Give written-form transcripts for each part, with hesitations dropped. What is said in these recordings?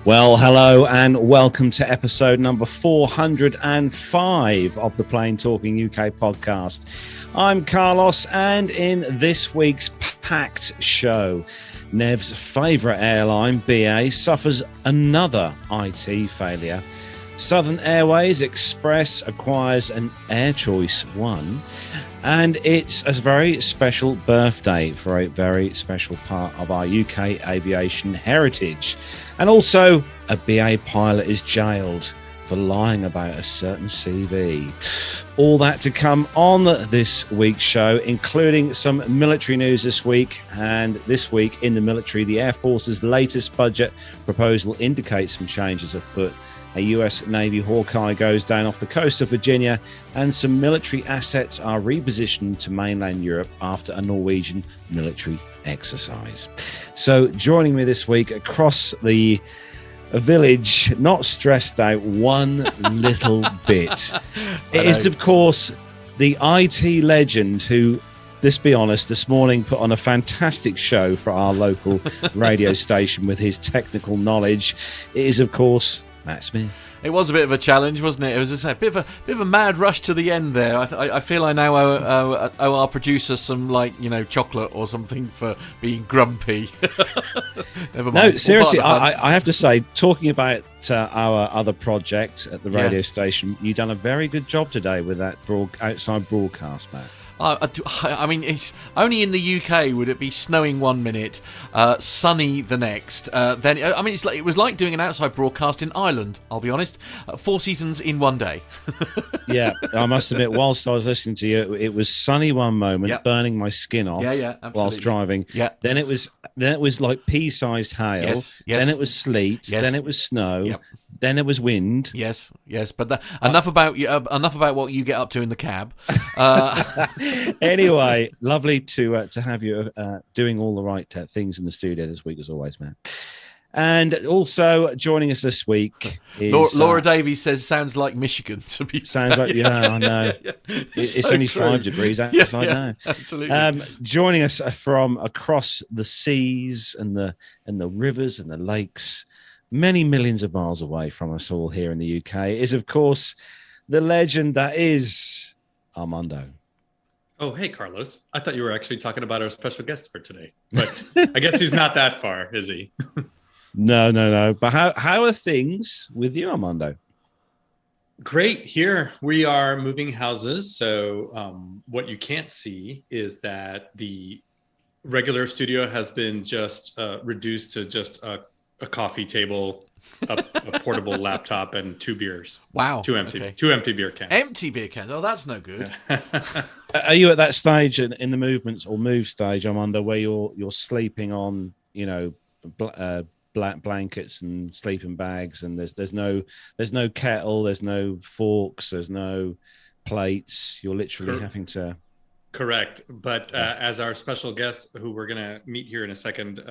Well, hello and welcome to episode number 405 of the Plane Talking UK podcast. I'm Carlos, and in this week's packed show, Nev's favourite airline, BA, suffers another IT failure. Southern Airways Express acquires an Air Choice One, and it's a very special birthday for a very special part of our UK aviation heritage. And also, a BA pilot is jailed for lying about a certain CV. All that to come on this week's show, including some military news this week. And this week in the military, the Air Force's latest budget proposal indicates some changes afoot. A US Navy Hawkeye goes down off the coast of Virginia, and some military assets are repositioned to mainland Europe after a Norwegian military exercise. So joining me this week across the village, not stressed out one little bit, it is, of course, the IT legend who, let's be honest, this morning put on a fantastic show for our local radio station with his technical knowledge. It is, of course, Matt Smith. It was a bit of a challenge, wasn't it? It was a bit of a mad rush to the end there. I feel I now owe our producer some, chocolate or something for being grumpy. Never mind. No, seriously, I have to say, talking about our other project at the radio station, you've done a very good job today with that outside broadcast, Matt. I mean, it's only in the UK would it be snowing 1 minute, sunny the next. Then it was like doing an outside broadcast in Ireland. I'll be honest, 4 seasons in one day. Yeah, I must admit, whilst I was listening to you, it was sunny one moment, burning my skin off. Whilst driving. Yeah. Then it was like pea-sized hail. Yes. Then it was sleet. Yes. Then it was snow. Yep. Then there was wind. Yes. But enough about what you get up to in the cab. Anyway, lovely to have you doing all the right things in the studio this week, as always, man. And also joining us this week is Laura Davies says, "Sounds like Michigan." To be sounds fair. Like I know. It's so only true. 5 degrees outside now. Absolutely. Joining us from across the seas and the rivers and the lakes, many millions of miles away from us all here in the UK, is, of course, the legend that is Armando. Oh, hey, Carlos. I thought you were actually talking about our special guest for today, but I guess he's not that far, is he? No. But how are things with you, Armando? Great. Here we are moving houses. So what you can't see is that the regular studio has been just reduced to just a coffee table, a portable laptop, and 2 beers. Wow. 2 empty beer cans. Empty beer cans. Oh, that's no good. Are you at that stage in the movements or move stage, Armando, where you're sleeping on, black blankets and sleeping bags, and there's no kettle, there's no forks, there's no plates. You're literally having to. Correct. But as our special guest, who we're going to meet here in a second,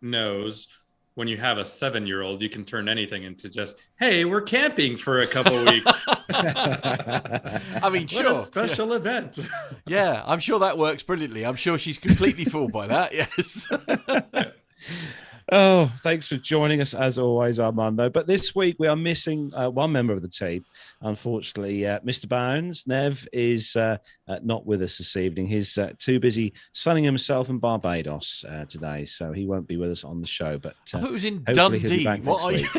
knows, when you have a 7-year-old, you can turn anything into just, hey, we're camping for a couple weeks. I mean, what a special event. Yeah, I'm sure that works brilliantly. I'm sure she's completely fooled by that. Yes. Oh, thanks for joining us as always, Armando. But this week we are missing one member of the team. Unfortunately, Mr. Bounds, Nev, is not with us this evening. He's too busy sunning himself in Barbados today, so he won't be with us on the show. But I thought it was in Dundee. What are you?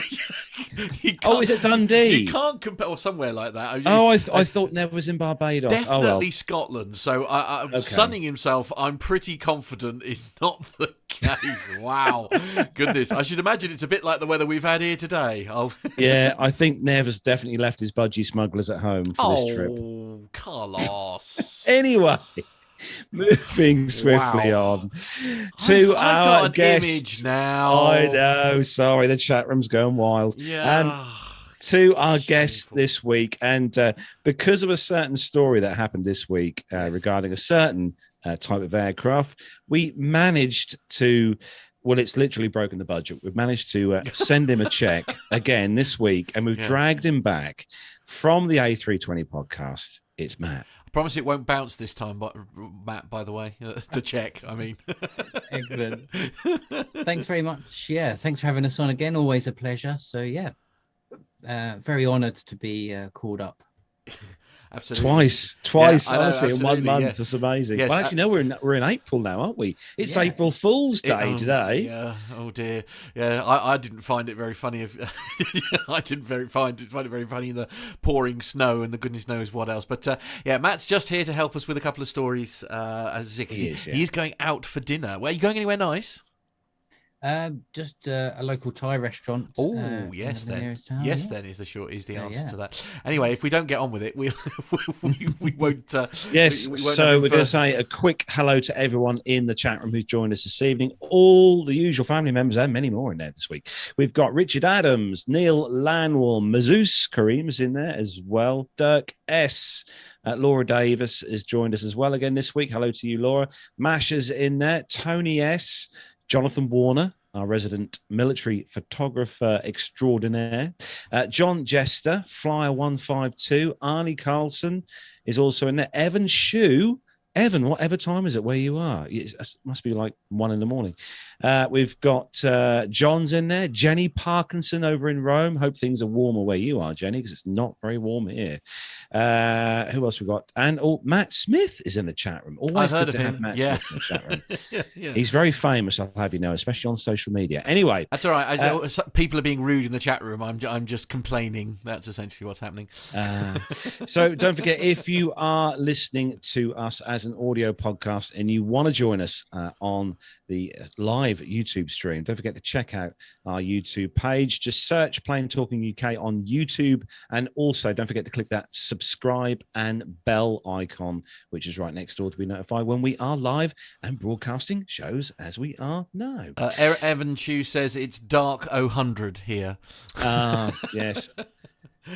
Is it Dundee? You can't compare, or somewhere like that. I thought Nev was in Barbados. Definitely Scotland. So okay. Sunning himself, I'm pretty confident, is not the case. Wow. Goodness, I should imagine it's a bit like the weather we've had here today. Yeah, I think Nev has definitely left his budgie smugglers at home for this trip. Oh, Carlos. Anyway, moving swiftly on to our guest. Image now. I know, sorry, the chat room's going wild. Yeah. To our guest this week, and because of a certain story that happened this week regarding a certain type of aircraft, we managed to. Well, it's literally broken the budget. We've managed to send him a check again this week, and we've dragged him back from the A320 podcast. It's Matt. promise it won't bounce this time, but Matt, by the way, the check, I mean. Excellent. Thanks very much. Yeah, thanks for having us on again. Always a pleasure. So, yeah, very honoured to be called up. Absolutely. Twice, Yeah, I know, honestly, in 1 month. yeah. That's amazing. Yes, well, actually, no, we're in April now, aren't we? It's Yeah. April Fool's Day today. Dear. Oh dear. Yeah, I didn't find it very funny. I didn't find it very funny in the pouring snow and the goodness knows what else. But yeah, Matt's just here to help us with a couple of stories. As he's going out for dinner. Well, are you going anywhere nice? Just a local Thai restaurant. Oh, yes, then. Yes, then is the answer to that. Anyway, if we don't get on with it, we won't. Yes, we won't so we're going to say a quick hello to everyone in the chat room who's joined us this evening. All the usual family members and many more in there this week. We've got Richard Adams, Neil Lanwell, Mazouz Kareem's in there as well, Dirk S. Laura Davis has joined us as well again this week. Hello to you, Laura. Masha's in there, Tony S., Jonathan Warner, our resident military photographer extraordinaire. John Jester, Flyer 152. Arnie Carlson is also in there. Evan Shue. Evan, whatever time is it where you are? It must be like 1 a.m. We've got John's in there. Jenny Parkinson over in Rome. Hope things are warmer where you are, Jenny, because it's not very warm here. Who else we got? And Matt Smith is in the chat room. Always good to have Matt Smith in the chat room. Yeah. He's very famous, I'll have you know, especially on social media. Anyway. That's all right. People are being rude in the chat room. I'm just complaining. That's essentially what's happening. So don't forget, if you are listening to us as an audio podcast and you want to join us on the live YouTube stream, don't forget to check out our YouTube page. Just search Plain Talking UK on YouTube, and also don't forget to click that subscribe and bell icon, which is right next door, to be notified when we are live and broadcasting shows as we are now. Evan Chu says it's dark 0 here. Yes.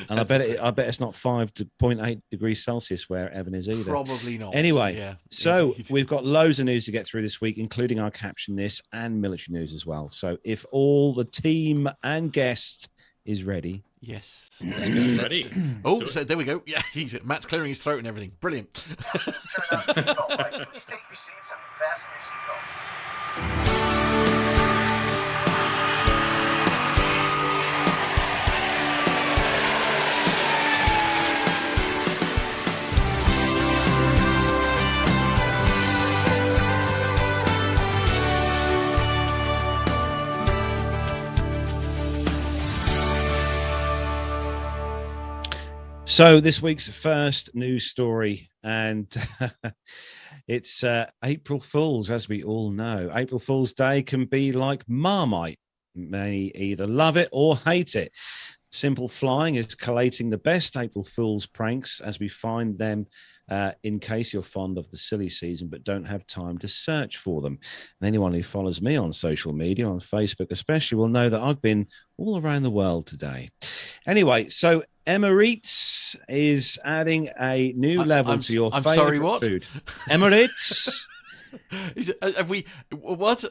And I bet it's not 5.8 degrees Celsius where Evan is either. Probably not. Anyway, so we've got loads of news to get through this week, including our caption this and military news as well. So if all the team and guest is ready. Yes. Ready. So there we go. Yeah, Matt's clearing his throat and everything. Brilliant. Please take your seats and fasten your seatbelts. So this week's first news story, and it's April Fool's, as we all know. April Fool's Day can be like Marmite. You may either love it or hate it. Simple Flying is collating the best April Fool's pranks as we find them in case you're fond of the silly season but don't have time to search for them. And anyone who follows me on social media, on Facebook especially, will know that I've been all around the world today. Anyway, so Emirates is adding a new level to your favorite food. Emirates. Have we what?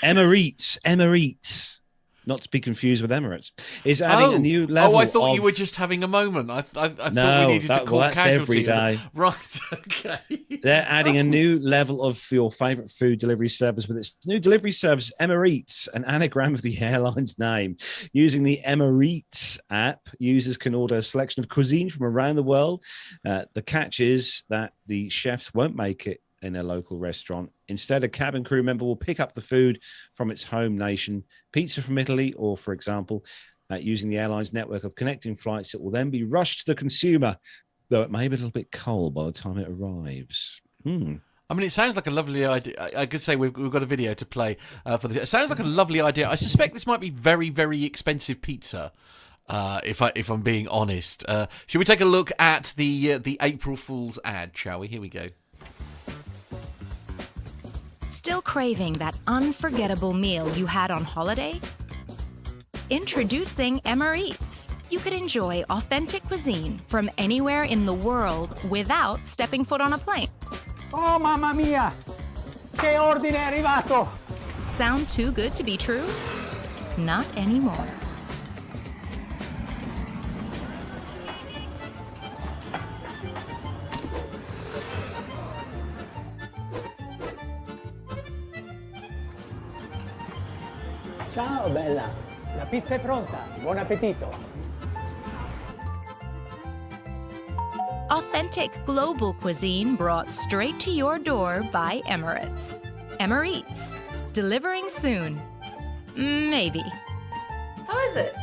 Emirates. Not to be confused with Emirates, is adding a new level. Oh, I thought you were just having a moment. I thought we needed to call that's casualty. Every day. Right, okay. They're adding a new level of your favourite food delivery service with its new delivery service, Emirates, an anagram of the airline's name. Using the Emirates app, users can order a selection of cuisine from around the world. The catch is that the chefs won't make it in a local restaurant. Instead, a cabin crew member will pick up the food from its home nation, pizza from Italy, or, for example, using the airline's network of connecting flights, it will then be rushed to the consumer, though it may be a little bit cold by the time it arrives. I mean, it sounds like a lovely idea. I could say we've got a video to play for this. It sounds like a lovely idea. I suspect this might be very, very expensive pizza. If I'm being honest, should we take a look at the April Fool's ad? Shall we? Here we go. Still craving that unforgettable meal you had on holiday? Introducing Emirates. You could enjoy authentic cuisine from anywhere in the world without stepping foot on a plane. Oh, mamma mia! Che ordine è arrivato! Sound too good to be true? Not anymore. Ciao bella, la pizza è pronta, buon appetito. Authentic global cuisine brought straight to your door by Emirates. Emirates, delivering soon. Maybe. How is it?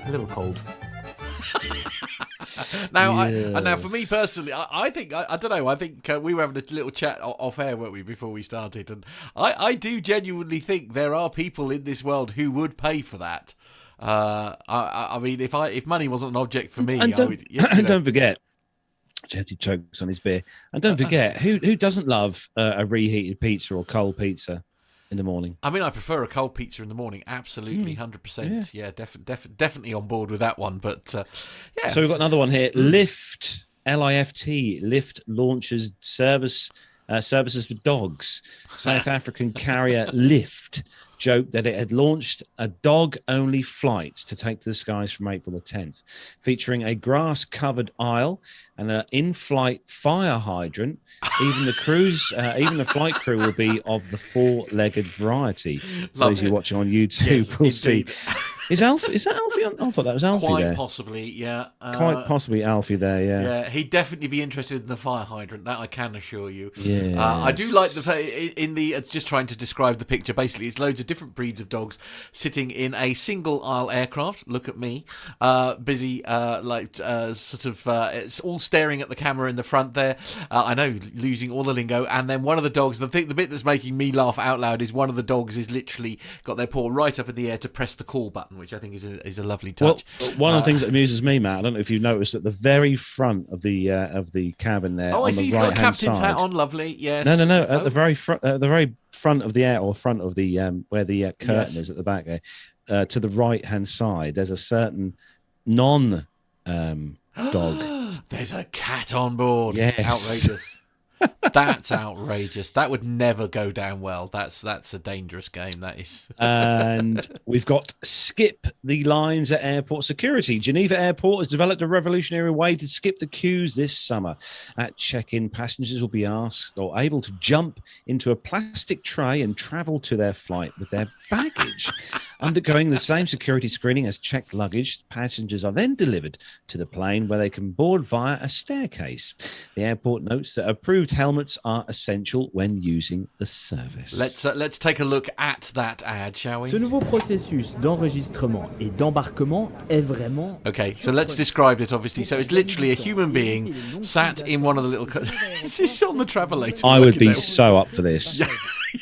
A little cold. Now, Yes. now for me personally, I think I don't know. I think we were having a little chat off air, weren't we, before we started? And I do genuinely think there are people in this world who would pay for that. I mean, if money wasn't an object for me, And I don't, would. You know. and don't forget, Jetty chokes on his beer. And don't forget, who doesn't love a reheated pizza or cold pizza in the morning? I mean, I prefer a cold pizza in the morning. Absolutely, 100%. Yeah, definitely on board with that one. But yeah. So we've got another one here. Lift, L-I-F-T, Lift launches services for dogs. South African carrier Lift joked that it had launched a dog-only flight to take to the skies from April the 10th, featuring a grass-covered aisle and an in-flight fire hydrant. Even the flight crew will be of the four-legged variety. Those of you watching on YouTube will see. Is that Alfie? I thought that was Alfie Quite there. possibly, yeah. Quite possibly Alfie there, yeah. Yeah, he'd definitely be interested in the fire hydrant. That I can assure you. Yeah. I do like just trying to describe the picture. Basically, it's loads of different breeds of dogs sitting in a single aisle aircraft. Look at me, busy, it's all staring at the camera in the front there. I know, losing all the lingo. And then one of the dogs. The bit that's making me laugh out loud is one of the dogs is literally got their paw right up in the air to press the call button, which I think is a lovely touch. Well, one of the things that amuses me, Matt, I don't know if you've noticed at the very front of the cabin there. Oh, I on see. the He's got a right-hand captain's side. hat on. Lovely. Yes. No. Oh. At the very front of the air, or front of the where the curtain Yes. is at the back there, to the right-hand side, there's a certain dog. There's a cat on board. Yes. Outrageous. That's outrageous. That would never go down well. That's a dangerous game. That is. And we've got skip the lines at airport security. Geneva Airport has developed a revolutionary way to skip the queues this summer. At check-in, passengers will be asked or able to jump into a plastic tray and travel to their flight with their baggage. Undergoing the same security screening as checked luggage, passengers are then delivered to the plane where they can board via a staircase. The airport notes that approved helmets are essential when using the service. Let's take a look at that ad, shall we? Ce nouveau processus d'enregistrement et d'embarquement est vraiment... Okay, so let's describe it, obviously. So it's literally a human being sat in one of the little... It's on the travelator. I would be Look at so up for this. that.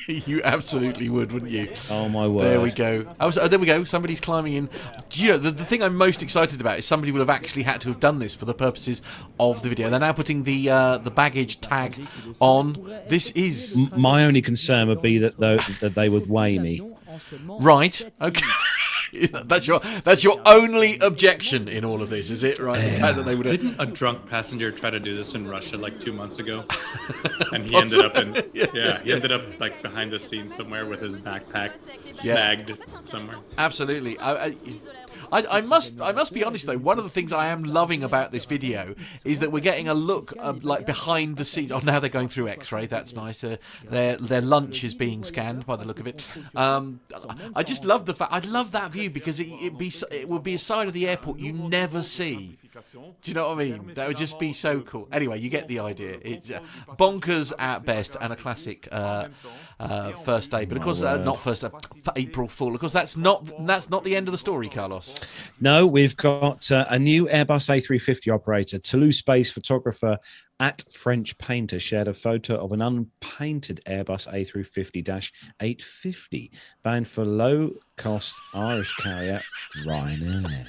You absolutely would, wouldn't you? Oh, my word. There we go. There we go. Somebody's climbing in. Do you know, the thing I'm most excited about is somebody would have actually had to have done this for the purposes of the video. They're now putting the baggage tag on. This is... My only concern would be that they would weigh me. Right. Okay. That's your only objection in all of this, is it? Right. The fact that they would have... Didn't a drunk passenger try to do this in Russia like 2 months ago? And he ended up he ended up like behind the scenes somewhere with his backpack snagged somewhere. Absolutely. I must be honest though. One of the things I am loving about this video is that we're getting a look like behind the scenes. Oh, now they're going through X-ray. That's nice. Their lunch is being scanned by the look of it. I just love the fact. I love that view because it would be a side of the airport you never see. Do you know what I mean? That would just be so cool. Anyway, you get the idea. It's bonkers at best and a classic first day. But of course, not first day, April Fool. Of course, that's not the end of the story, Carlos. No, we've got a new Airbus A350 operator. Toulouse-based photographer at French Painter shared a photo of an unpainted Airbus A350-850 bound for low-cost Irish carrier Ryanair.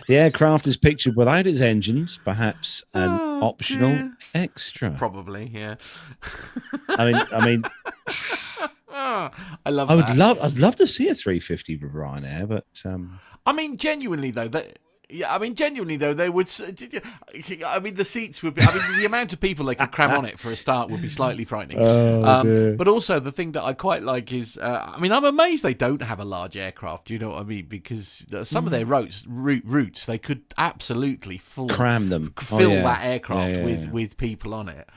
The aircraft is pictured without its engines, perhaps an optional extra. Probably, yeah. I mean, I love. I'd love to see a 350 with Ryanair, but I mean, genuinely though, they would. I mean, the seats would be. I mean, the amount of people they could cram on it for a start would be slightly frightening. But also, the thing that I quite like is, I mean, I'm amazed they don't have a large aircraft. Do you know what I mean? Because some of their routes, they could absolutely fill cram them, that aircraft with people on it.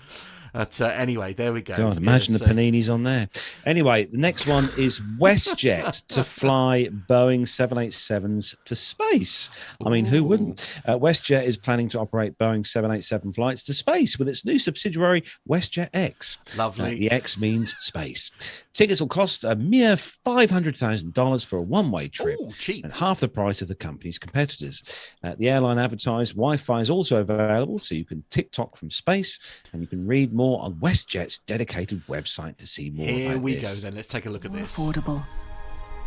But anyway, there we go. God, imagine Yeah, the paninis on there. Anyway, the next one is Westjet to fly Boeing 787s to space. I mean, who wouldn't? Westjet is planning to operate Boeing 787 flights to space with its new subsidiary, Westjet X. Lovely. The X means space. Tickets will cost a mere $500,000 for a one-way trip. Ooh, cheap. And half the price of the company's competitors. The airline advertised Wi-Fi is also available, so you can TikTok from space, and you can read more on WestJet's dedicated website to see more. Here about we this. go then. Let's take a look at this. Affordable.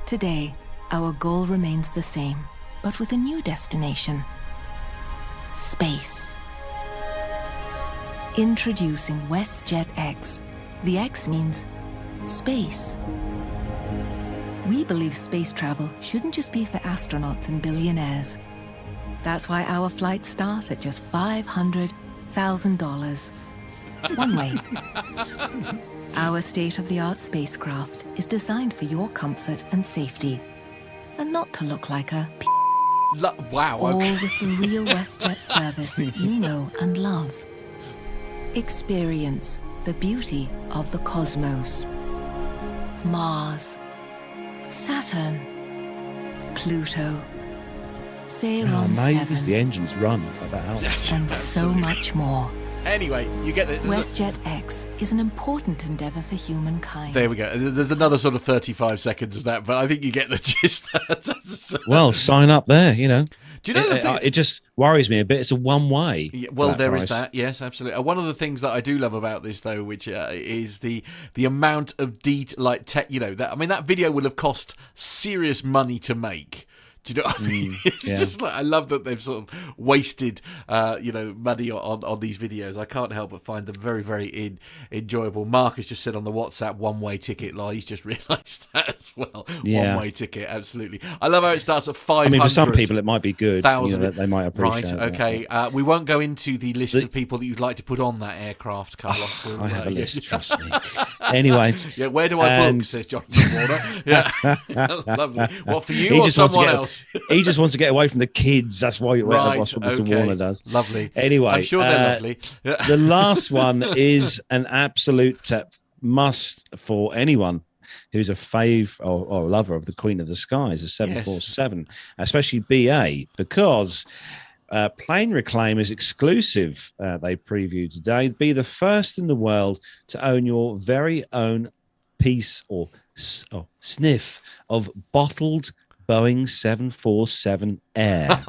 Today, our goal remains the same, but with a new destination. Space. Introducing WestJet X. The X means space. We believe space travel shouldn't just be for astronauts and billionaires. That's why our flights start at just $500,000. One way. Our state-of-the-art spacecraft is designed for your comfort and safety, and not to look like a Wow. all Okay. with the real WestJet service you know and love. Experience the beauty of the cosmos. Mars, Saturn, Pluto, Ceylon Maybe 7, the engines run at that altitude. and so much more. Anyway, you get it. WestJet X is an important endeavour for humankind. There we go. There's another sort of 35 seconds of that, but I think you get the gist. Well, sign up there, you know. Do you know the thing? It just worries me a bit. It's a one-way. Yeah, well, there is price. that. Yes, absolutely. One of the things that I do love about this, though, which is the amount of that video will have cost serious money to make. Do you know what I mean? It's just like, I love that they've sort of wasted, money on these videos. I can't help but find them very, very enjoyable. Mark has just said on the WhatsApp, one-way ticket. He's just realised that as well. Yeah. One-way ticket, absolutely. I love how it starts at 500. I mean, for some people, it might be good. Thousand. They might appreciate Right, okay. We won't go into the list of people that you'd like to put on that aircraft, Carlos. I have a list, trust me. Anyway. Yeah, where do I book, says Jonathan Warner. Yeah. Lovely. What, for you or someone else? He just wants to get away from the kids. That's why that's what Mr. Warner does. Lovely. Anyway, I'm sure they're lovely. Yeah. The last one is an absolute must for anyone who's a fave or lover of the Queen of the Skies, a 747, especially BA, because Plane Reclaim is exclusive. They previewed today. Be the first in the world to own your very own piece or sniff of bottled Boeing 747 air.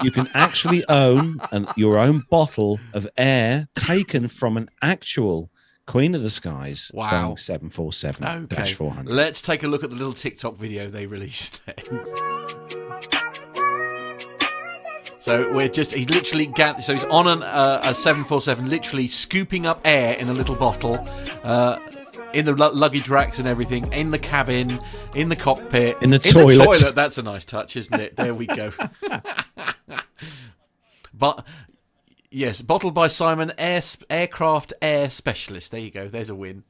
You can actually own your own bottle of air taken from an actual Queen of the Skies Boeing 747-400. Let's take a look at the little TikTok video they released then. So he's literally so he's on a 747, literally scooping up air in a little bottle, in the luggage racks and everything, in the cabin, in the cockpit, in the toilet. That's a nice touch, isn't it? There we go. But yes, bottled by Simon, aircraft air specialist. There you go. There's a win.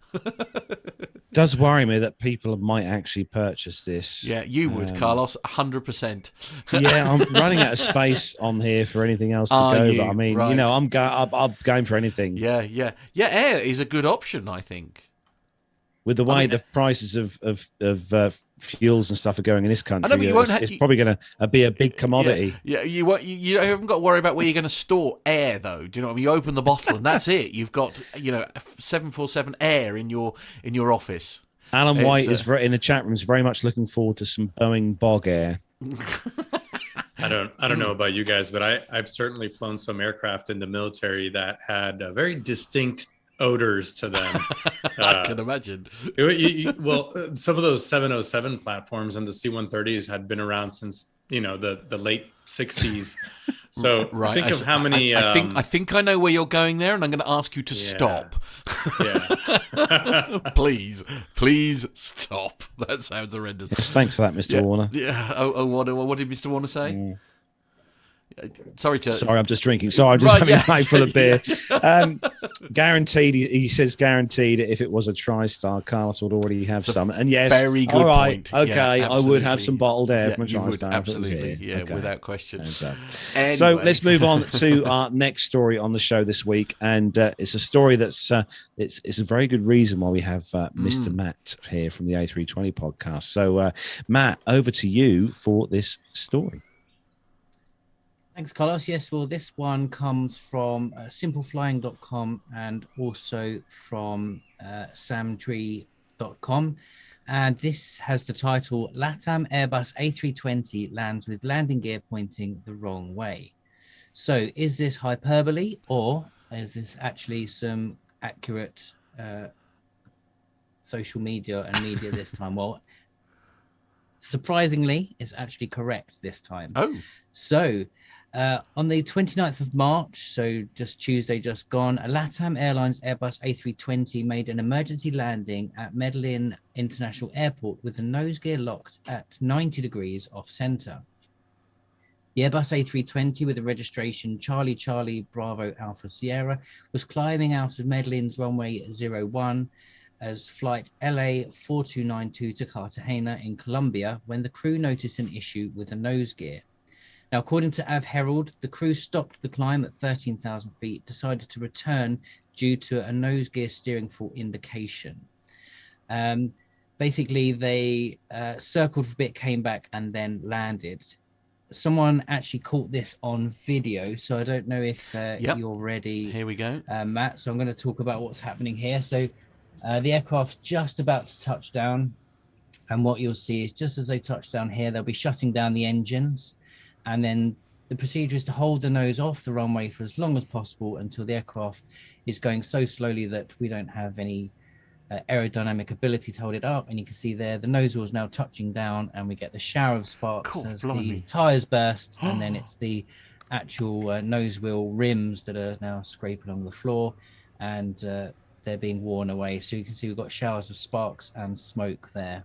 Does worry me that people might actually purchase this. Yeah, you would, Carlos, 100%. Yeah, I'm running out of space on here for anything else to go. But I mean, right. I'm going for anything. Yeah. Air is a good option, I think. With the way the prices of fuels and stuff are going in this country, it's probably going to be a big commodity. Yeah, you haven't got to worry about where you're going to store air, though. Do you know what I mean? You open the bottle and that's it. You've got 747 air in your office. Alan White is in the chat room is very much looking forward to some Boeing bog air. I don't know about you guys, but I've certainly flown some aircraft in the military that had very distinct odors to them. I can imagine. Some of those 707 platforms and the C-130s had been around since the late 60s. So right. think of how many. I think I know where you're going there, and I'm going to ask you to stop. Yeah. Please stop. That sounds horrendous. Yes, thanks for that, Mr. Warner. Yeah. What did Mr. Warner say? Sorry, I'm just drinking. Sorry, I'm just having a mate full of beer. Guaranteed, he says guaranteed. If it was a TriStar, Carlos would already have some. And yes, very good all right, point. okay, Yeah, I would have some bottled air from a you would, TriStar. absolutely, Okay. without question. Anyway. So let's move on to our next story on the show this week, and it's a story that's it's a very good reason why we have Mr. Matt here from the A320 podcast. So Matt, over to you for this story. Thanks, Carlos. Yes, well, this one comes from simpleflying.com and also from samtree.com. And this has the title, LATAM Airbus A320 lands with landing gear pointing the wrong way. So is this hyperbole, or is this actually some accurate social media and media this time? Well, surprisingly, it's actually correct this time. Oh. So on the 29th of March, so just Tuesday just gone, a LATAM Airlines Airbus A320 made an emergency landing at Medellin International Airport with the nose gear locked at 90 degrees off center. The Airbus A320 with the registration Charlie Charlie Bravo Alpha Sierra was climbing out of Medellin's runway 01 as flight LA 4292 to Cartagena in Colombia when the crew noticed an issue with the nose gear. Now, according to Av Herald, the crew stopped the climb at 13,000 feet, decided to return due to a nose gear steering fault indication. Basically, they circled for a bit, came back, and then landed. Someone actually caught this on video, so I don't know if you're ready. Here we go. Matt. So I'm going to talk about what's happening here. So the aircraft's just about to touch down, and what you'll see is just as they touch down here, they'll be shutting down the engines. And then the procedure is to hold the nose off the runway for as long as possible until the aircraft is going so slowly that we don't have any aerodynamic ability to hold it up. And you can see there, the nose wheel is now touching down and we get the shower of sparks as the tires burst. And then it's the actual nose wheel rims that are now scraping along the floor and they're being worn away. So you can see we've got showers of sparks and smoke there.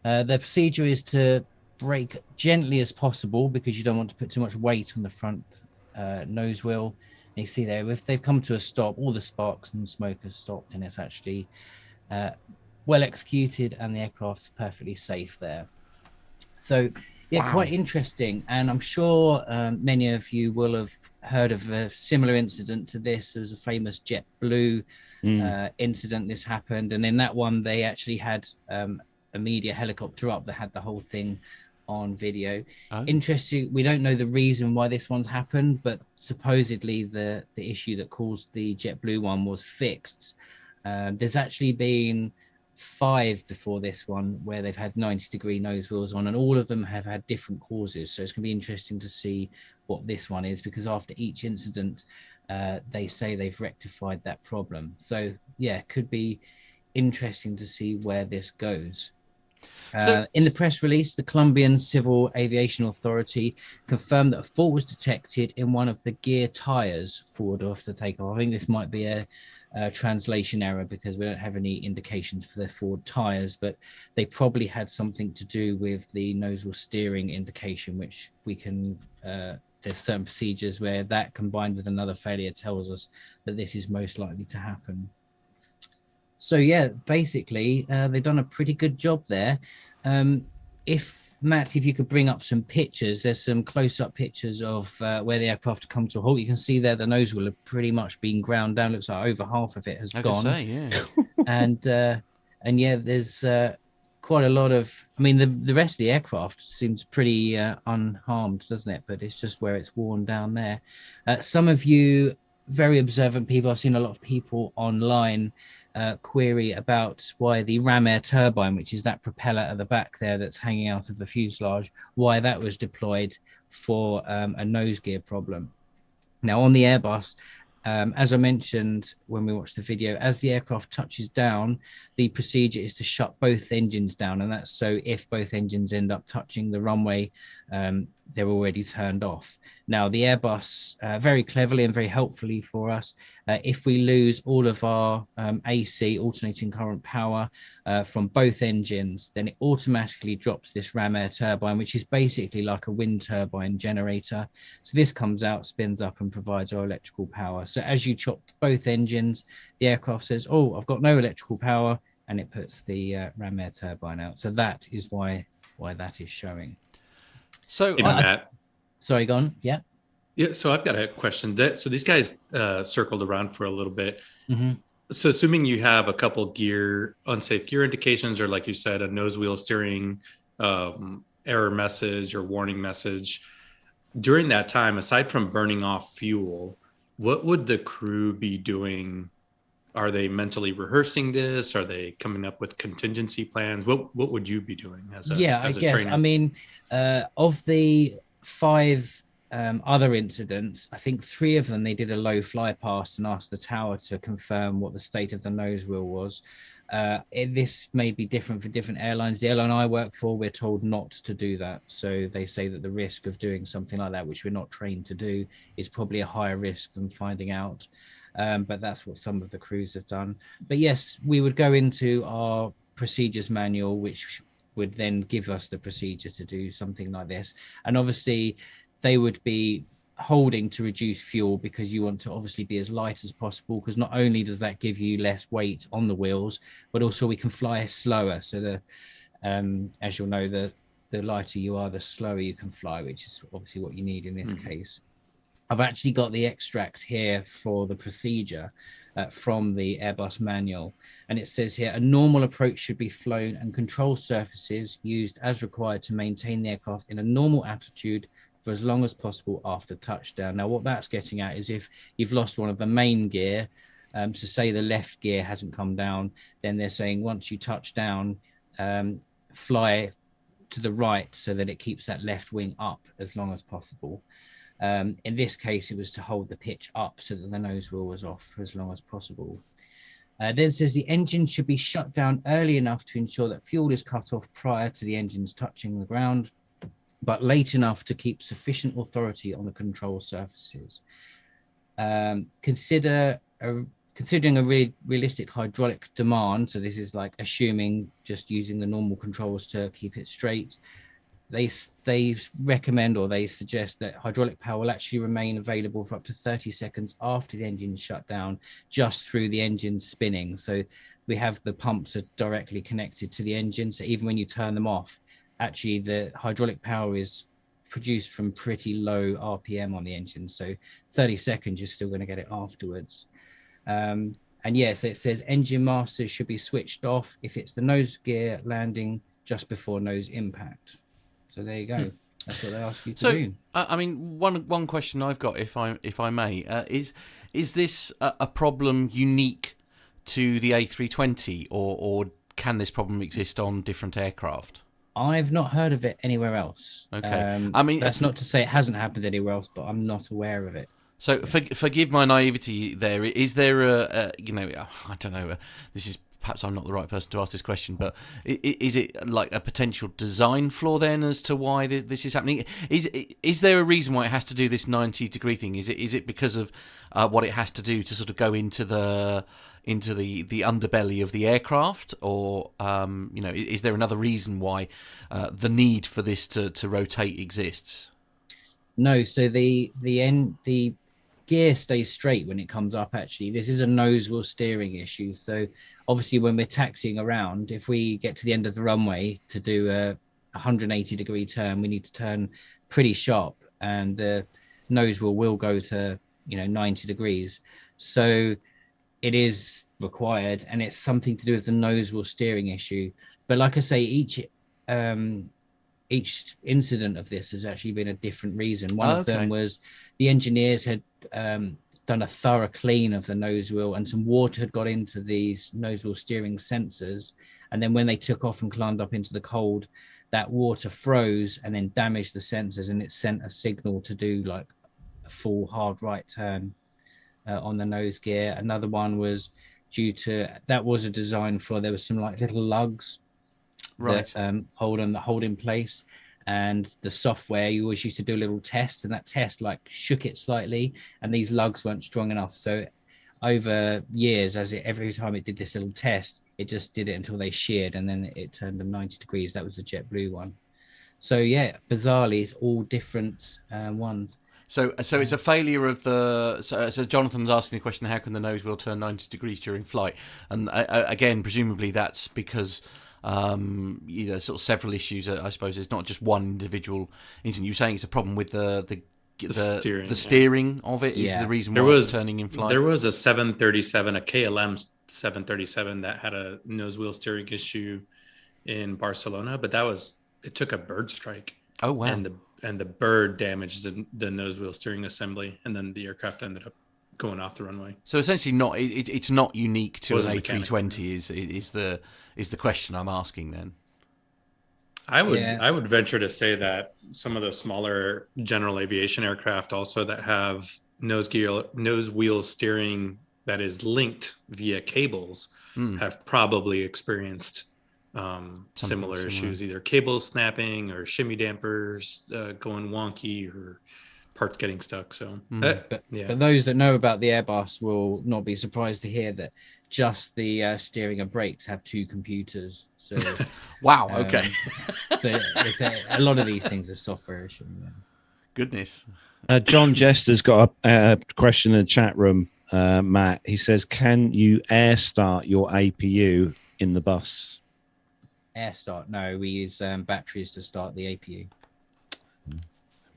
The procedure is to brake gently as possible because you don't want to put too much weight on the front nose wheel. And you see there, if they've come to a stop, all the sparks and smoke has stopped and it's actually well executed and the aircraft's perfectly safe there. So yeah, quite interesting. And I'm sure many of you will have heard of a similar incident to this. There's a famous JetBlue incident. This happened, and in that one they actually had a media helicopter up that had the whole thing on video. Interesting. We don't know the reason why this one's happened, but supposedly the issue that caused the JetBlue one was fixed. There's actually been 5 before this one where they've had 90-degree nose wheels on, and all of them have had different causes. So it's going to be interesting to see what this one is, because after each incident they say they've rectified that problem. So yeah, could be interesting to see where this goes. In the press release, the Colombian Civil Aviation Authority confirmed that a fault was detected in one of the gear tires forward after takeoff. I think this might be a translation error because we don't have any indications for their forward tires, but they probably had something to do with the nose wheel steering indication, which we can there's certain procedures where that combined with another failure tells us that this is most likely to happen. So yeah, basically they've done a pretty good job there. If Matt, if you could bring up some pictures, there's some close-up pictures of where the aircraft come to a halt. You can see there the nose wheel have pretty much been ground down. Looks like over half of it has gone. And yeah, there's quite a lot of. I mean, the rest of the aircraft seems pretty unharmed, doesn't it? But it's just where it's worn down there. Some of you very observant people, I've seen a lot of people online query about why the ram air turbine, which is that propeller at the back there that's hanging out of the fuselage, why that was deployed for a nose gear problem. Now on the Airbus, as I mentioned when we watched the video, as the aircraft touches down, the procedure is to shut both engines down, and that's so if both engines end up touching the runway, they're already turned off. Now, the Airbus, very cleverly and very helpfully for us, if we lose all of our AC, alternating current power, from both engines, then it automatically drops this ram air turbine, which is basically like a wind turbine generator. So this comes out, spins up, and provides our electrical power. So as you chop both engines, the aircraft says, oh, I've got no electrical power, and it puts the ram air turbine out. So that is why that is showing. So, Matt. Sorry, go on. Yeah. Yeah. So I've got a question. So these guys circled around for a little bit. Mm-hmm. So assuming you have a couple unsafe gear indications, or like you said, a nose wheel steering error message or warning message, during that time, aside from burning off fuel, what would the crew be doing? Are they mentally rehearsing this? Are they coming up with contingency plans? What would you be doing as a trainer? I mean, of the 5 other incidents, I think 3 of them, they did a low fly past and asked the tower to confirm what the state of the nose wheel was. This may be different for different airlines. The airline I work for, we're told not to do that. So they say that the risk of doing something like that, which we're not trained to do, is probably a higher risk than finding out. But that's what some of the crews have done. But yes, we would go into our procedures manual, which would then give us the procedure to do something like this. And obviously they would be holding to reduce fuel, because you want to obviously be as light as possible, because not only does that give you less weight on the wheels, but also we can fly slower. So the as you'll know, the lighter you are, the slower you can fly, which is obviously what you need in this case. I've actually got the extract here for the procedure from the Airbus manual. And it says here, a normal approach should be flown and control surfaces used as required to maintain the aircraft in a normal attitude for as long as possible after touchdown. Now, what that's getting at is if you've lost one of the main gear, so say the left gear hasn't come down, then they're saying once you touch down, fly to the right so that it keeps that left wing up as long as possible. In this case, it was to hold the pitch up so that the nose wheel was off for as long as possible. Then it says the engine should be shut down early enough to ensure that fuel is cut off prior to the engines touching the ground, but late enough to keep sufficient authority on the control surfaces. Considering a realistic hydraulic demand, so this is like assuming just using the normal controls to keep it straight, they recommend, or they suggest, that hydraulic power will actually remain available for up to 30 seconds after the engine shut down, just through the engine spinning. So we have the pumps are directly connected to the engine, so even when you turn them off, actually the hydraulic power is produced from pretty low RPM on the engine, so 30 seconds you're still going to get it afterwards. And yes, it says engine masters should be switched off if it's the nose gear landing just before nose impact. So there you go. That's what they ask you to do. I mean, one question I've got, if I may, is this a problem unique to the A320, or can this problem exist on different aircraft? I've not heard of it anywhere else. Okay. I mean, that's not to say it hasn't happened anywhere else, but I'm not aware of it. So forgive my naivety there. Is there I don't know, this is, perhaps I'm not the right person to ask this question, but is it like a potential design flaw then as to why this is happening? Is there a reason why it has to do this 90-degree thing? Is it because of what it has to do to sort of go into the underbelly of the aircraft, or is there another reason why the need for this to rotate exists? No, so the gear stays straight when it comes up. Actually, this is a nose wheel steering issue. So obviously when we're taxiing around, if we get to the end of the runway to do a 180-degree turn, we need to turn pretty sharp, and the nose wheel will go to 90 degrees. So it is required, and it's something to do with the nose wheel steering issue. But like I say, each incident of this has actually been a different reason. One of them was the engineers had done a thorough clean of the nose wheel, and some water had got into these nose wheel steering sensors. And then when they took off and climbed up into the cold, that water froze and then damaged the sensors, and it sent a signal to do like a full hard right turn on the nose gear. Another one was due to, that was a design for, there was some like little lugs that hold in place, and the software, you always used to do a little test, and that test like shook it slightly, and these lugs weren't strong enough. So over years, every time it did this little test, it just did it until they sheared, and then it turned them 90 degrees. That was the JetBlue one. So yeah, bizarrely, it's all different ones. So it's a failure of the. So Jonathan's asking the question: how can the nose wheel turn 90 degrees during flight? And again, presumably that's because sort of several issues. I suppose it's not just one individual incident. You're saying it's a problem with the steering of it is the reason why it's turning in flight. There was a 737, a KLM 737 that had a nose wheel steering issue in Barcelona, but it took a bird strike. Oh wow! And the bird damaged the nose wheel steering assembly, and then the aircraft ended up going off the runway. So essentially, it's not unique to an A320. Is the question I'm asking then? I would venture to say that some of the smaller general aviation aircraft also that have nose wheel steering that is linked via cables have probably experienced similar issues, either cables snapping or shimmy dampers going wonky or parts getting stuck. So but those that know about the Airbus will not be surprised to hear that just the steering and brakes have two computers. So wow, okay. So it's a lot of these things are software issue. Yeah. Goodness. John Jester's got a question in the chat room. Matt, he says, can you air start your APU in the bus? Air start? No, we use batteries to start the APU.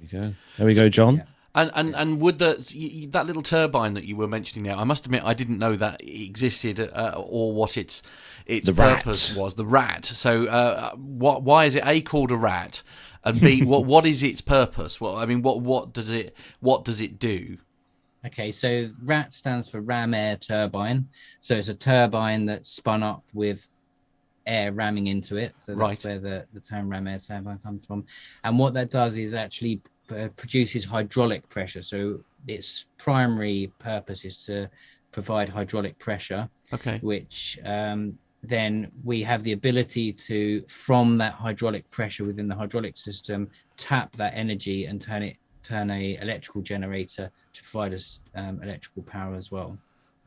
There we go, John. Yeah. And would that little turbine that you were mentioning there? I must admit, I didn't know that it existed or what its purpose was. The rat. So, why is it A, called a rat, and B, what is its purpose? Well, I mean, what does it do? Okay, so RAT stands for ram air turbine. So it's a turbine that's spun up with air ramming into it. So that's where the term ram air turbine comes from. And what that does is actually produces hydraulic pressure. So its primary purpose is to provide hydraulic pressure. Okay. Which then we have the ability to, from that hydraulic pressure within the hydraulic system, tap that energy and turn a electrical generator to provide us electrical power as well.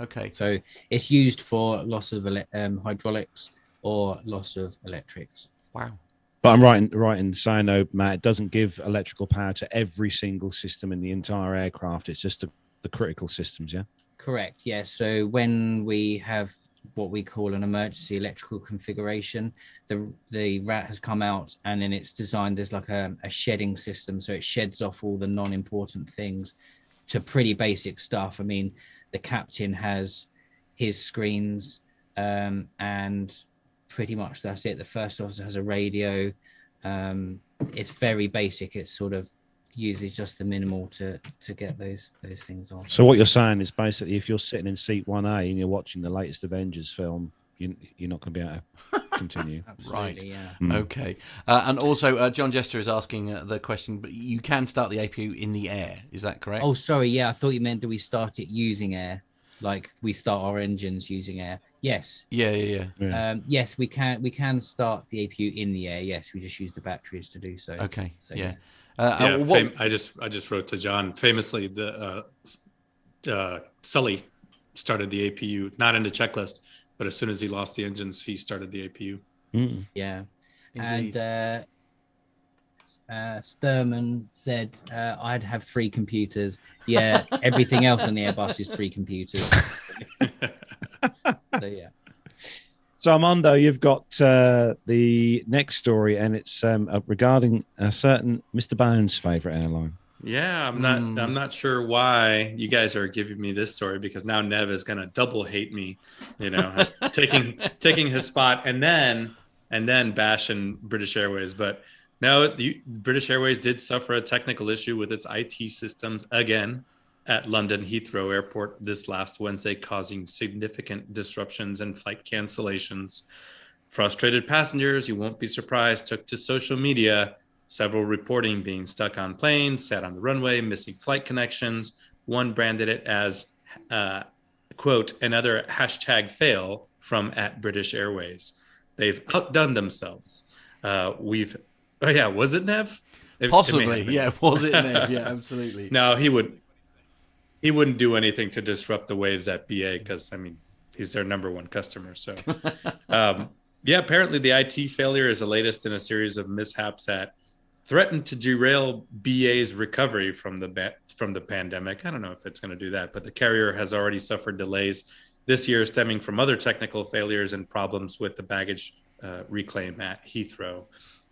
Okay. So it's used for loss of hydraulics or loss of electrics. Wow. But I'm right in saying, though, Matt, it doesn't give electrical power to every single system in the entire aircraft. It's just the critical systems, yeah? Correct, yeah. So when we have what we call an emergency electrical configuration, the RAT has come out and then it's designed as like a shedding system. So it sheds off all the non-important things to pretty basic stuff. I mean, the captain has his screens and pretty much that's it. The first officer has a radio. It's very basic. It's sort of uses just the minimal to get those things on. So what you're saying is basically if you're sitting in seat 1A and you're watching the latest Avengers film, you're not going to be able to continue. Absolutely, right. Yeah. Okay. And also, John Jester is asking the question, but you can start the APU in the air. Is that correct? Oh, sorry. Yeah, I thought you meant do we start it using air? Like we start our engines using air? Yes. Yeah. Yes, we can start the APU in the air. Yes, we just use the batteries to do so. Okay. So, yeah. I just wrote to John. Famously, the Sully started the APU not in the checklist, but as soon as he lost the engines, he started the APU. Mm. Yeah, indeed. And Sturman said I'd have 3 computers. Yeah, everything else on the Airbus is 3 computers. So yeah. So Armando, you've got the next story, and it's regarding a certain Mr. Bones' favorite airline. Yeah, I'm not sure why you guys are giving me this story, because now Nev is gonna double hate me, taking his spot and then bashing British Airways. But no, British Airways did suffer a technical issue with its IT systems again at London Heathrow Airport this last Wednesday, causing significant disruptions and flight cancellations. Frustrated passengers, you won't be surprised, took to social media, several reporting being stuck on planes, sat on the runway, missing flight connections. One branded it as, quote, another #fail from @British Airways. They've outdone themselves. We've Oh yeah, was it Nev? Possibly, yeah. Was it Nev? Yeah, absolutely. No, he wouldn't do anything to disrupt the waves at BA because I mean he's their number one customer. So yeah, apparently the IT failure is the latest in a series of mishaps that threatened to derail BA's recovery from the pandemic. I don't know if it's going to do that, but the carrier has already suffered delays this year stemming from other technical failures and problems with the baggage reclaim at Heathrow.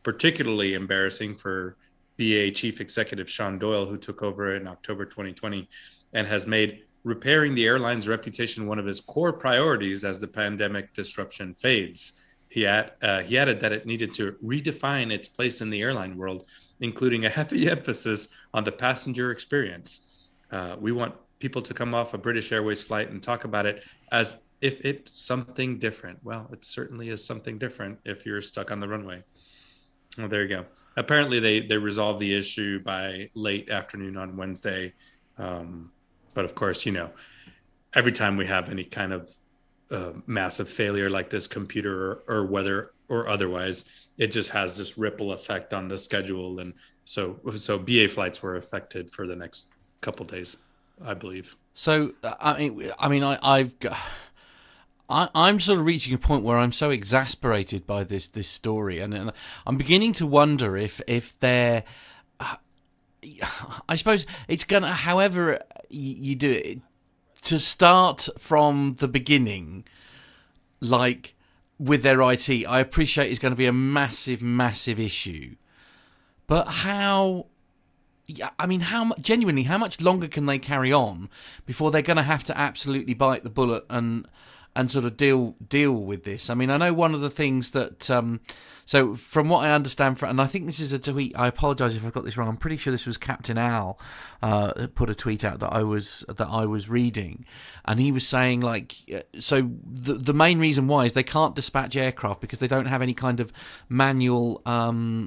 Particularly embarrassing for BA Chief Executive Sean Doyle, who took over in October 2020 and has made repairing the airline's reputation one of his core priorities as the pandemic disruption fades. He added that it needed to redefine its place in the airline world, including a heavy emphasis on the passenger experience. We want people to come off a British Airways flight and talk about it as if it's something different. Well, it certainly is something different if you're stuck on the runway. Well, there you go. Apparently, they resolved the issue by late afternoon on Wednesday. But of course, every time we have any kind of massive failure like this, computer or weather or otherwise, it just has this ripple effect on the schedule. And so BA flights were affected for the next couple days, I believe. So, I'm sort of reaching a point where I'm so exasperated by this story, and I'm beginning to wonder if they're. I suppose it's gonna, however you do it, to start from the beginning, like with their IT. I appreciate it's going to be a massive issue, but how? I mean, genuinely, how much longer can they carry on before they're going to have to absolutely bite the bullet and sort of deal with this? I mean, I know one of the things that so from what I understand, and I think this is a tweet, I apologise if I've got this wrong, I'm pretty sure this was Captain Al put a tweet out that I was reading, and he was saying, like, so the main reason why is they can't dispatch aircraft because they don't have any kind of manual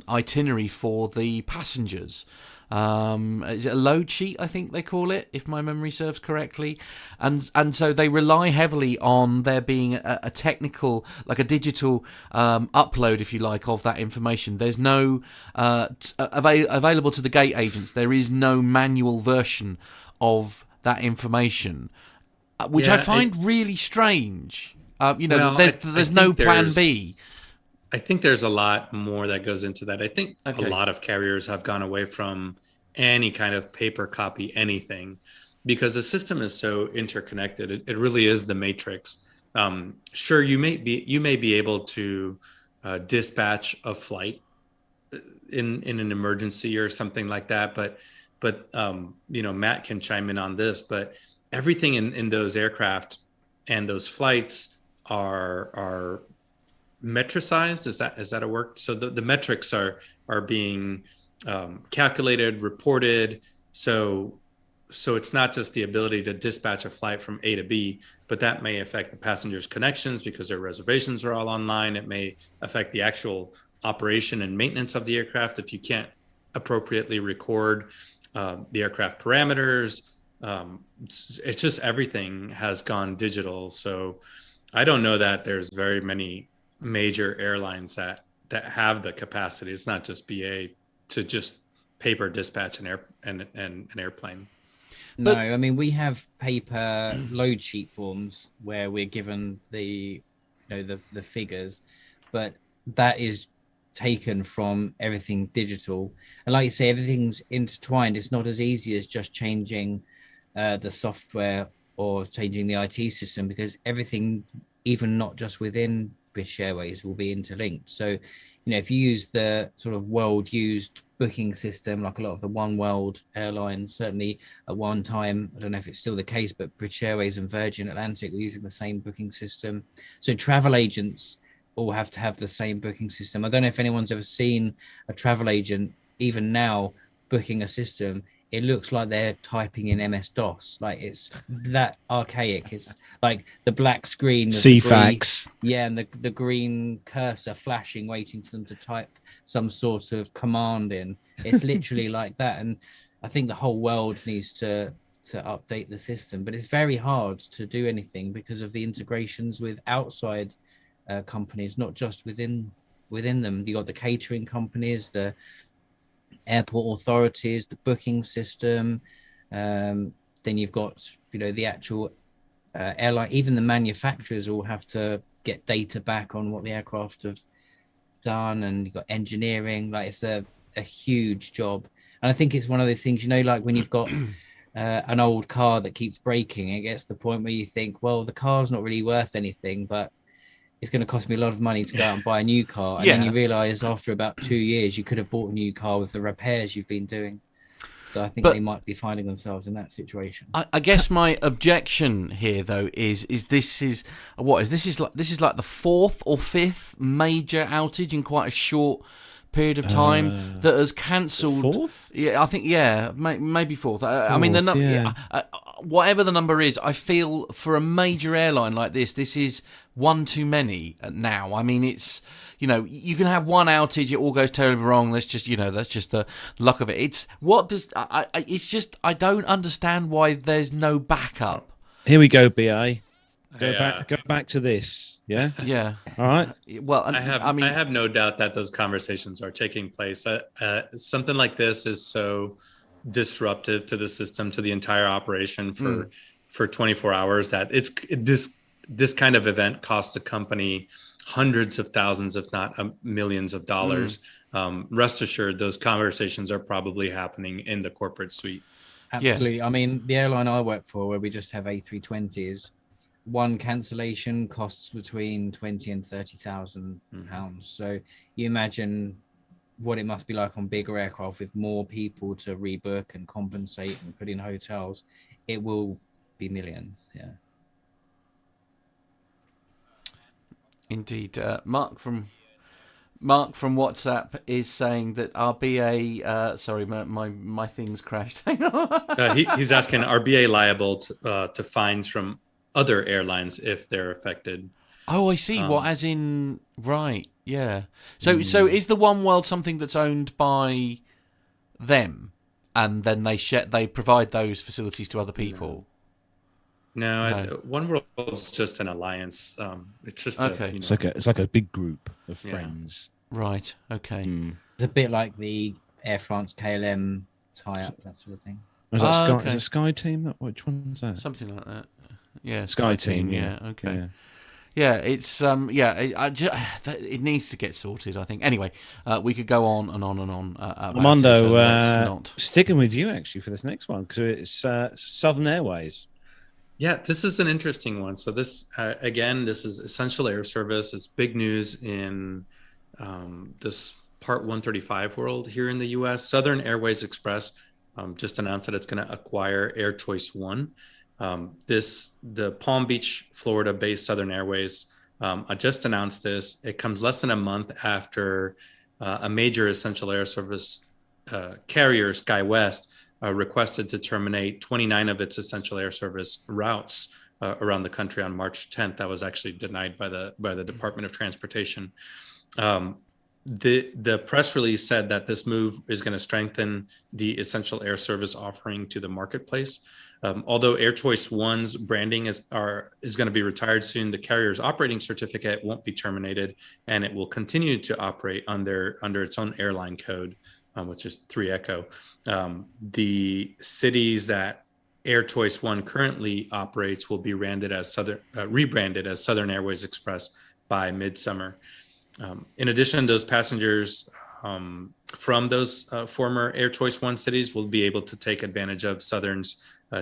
itinerary for the passengers. Is it a load sheet, I think they call it, if my memory serves correctly, and so they rely heavily on there being a technical, like a digital upload, if you like, of that information. There's no available to the gate agents. There is no manual version of that information, which I find really strange. There's no plan B. I think there's a lot more that goes into that. I think a lot of carriers have gone away from any kind of paper copy anything because the system is so interconnected. It really is the matrix. Sure, you may be able to dispatch a flight in an emergency or something like that, but Matt can chime in on this. But everything in those aircraft and those flights are metricized. Is that a word? So the metrics are being calculated, reported. So it's not just the ability to dispatch a flight from A to B, but that may affect the passengers' connections because their reservations are all online. It may affect the actual operation and maintenance of the aircraft if you can't appropriately record the aircraft parameters. It's just everything has gone digital. So I don't know that there's very many major airlines that have the capacity. It's not just BA to just paper dispatch an airplane. No, I mean, we have paper load sheet forms where we're given the figures, but that is taken from everything digital. And like you say, everything's intertwined. It's not as easy as just changing the software or changing the IT system, because everything, even not just within British Airways, will be interlinked. So, if you use the sort of world used booking system, like a lot of the One World airlines, certainly at one time, I don't know if it's still the case, but British Airways and Virgin Atlantic were using the same booking system. So travel agents all have to have the same booking system. I don't know if anyone's ever seen a travel agent, even now, booking a system. It looks like they're typing in MS-DOS. Like, it's that archaic. It's like the black screen. CFAX. Yeah, and the green cursor flashing, waiting for them to type some sort of command in. It's literally like that. And I think the whole world needs to update the system. But it's very hard to do anything because of the integrations with outside companies, not just within within them. You got the catering companies, the airport authorities, the booking system. Then you've got, the actual airline. Even the manufacturers all have to get data back on what the aircraft have done, and you've got engineering. Like, it's a huge job. And I think it's one of those things, like when you've got an old car that keeps breaking, it gets to the point where you think, well, the car's not really worth anything, but it's going to cost me a lot of money to go out and buy a new car. And then you realize after about 2 years, you could have bought a new car with the repairs you've been doing. So I think they might be finding themselves in that situation. I guess my objection here, though, is this is like the fourth or fifth major outage in quite a short period of time that has cancelled. Fourth? Yeah, I think maybe fourth. I mean, whatever the number is, I feel for a major airline like this is one too many now. I mean, it's, you can have one outage, it all goes terribly wrong. That's just the luck of it. I don't understand why there's no backup. Here we go, BA. Go back to this. Yeah. Yeah. All right. Well, I have no doubt that those conversations are taking place. Something like this is so disruptive to the system, to the entire operation for 24 hours that this kind of event costs a company hundreds of thousands, if not millions of dollars. Rest assured, those conversations are probably happening in the corporate suite. Absolutely. I mean, the airline I work for, where we just have A320s, one cancellation costs between 20 and 30,000 pounds. So you imagine what it must be like on bigger aircraft with more people to rebook and compensate and put in hotels. It will be millions. Yeah. Indeed. Mark from WhatsApp is saying that our BA. Sorry, my thing's crashed. Hang on. He's asking, are BA liable to fines from other airlines if they're affected? Oh, I see. What, as in, right? Yeah. So is the One World something that's owned by them, and then they provide those facilities to other people? No. One World is just an alliance. It's just okay. It's like a big group of friends. Right. Okay. It's a bit like the Air France KLM tie-up, that sort of thing. Is that Sky? Okay. Is it Sky Team? Which one's that? Something like that. Yeah. Sky Team. Yeah. Okay. Yeah. It's it needs to get sorted, I think. Anyway, we could go on and on and on about Armando, sticking with you actually for this next one, because it's Southern Airways. Yeah, this is an interesting one. So this, again, this is essential air service. It's big news in this Part 135 world here in the U.S. Southern Airways Express just announced that it's going to acquire Air Choice One. The Palm Beach, Florida-based Southern Airways just announced this. It comes less than a month after a major essential air service carrier, SkyWest, requested to terminate 29 of its essential air service routes around the country on March 10th. That was actually denied by the Department of Transportation. The press release said that this move is going to strengthen the essential air service offering to the marketplace. Although Air Choice One's branding is going to be retired soon, the carrier's operating certificate won't be terminated, and it will continue to operate under its own airline code, which is 3 Echo. The cities that Air Choice One currently operates will be rebranded as Southern Airways Express by midsummer. In addition, those passengers from those former Air Choice One cities will be able to take advantage of Southern's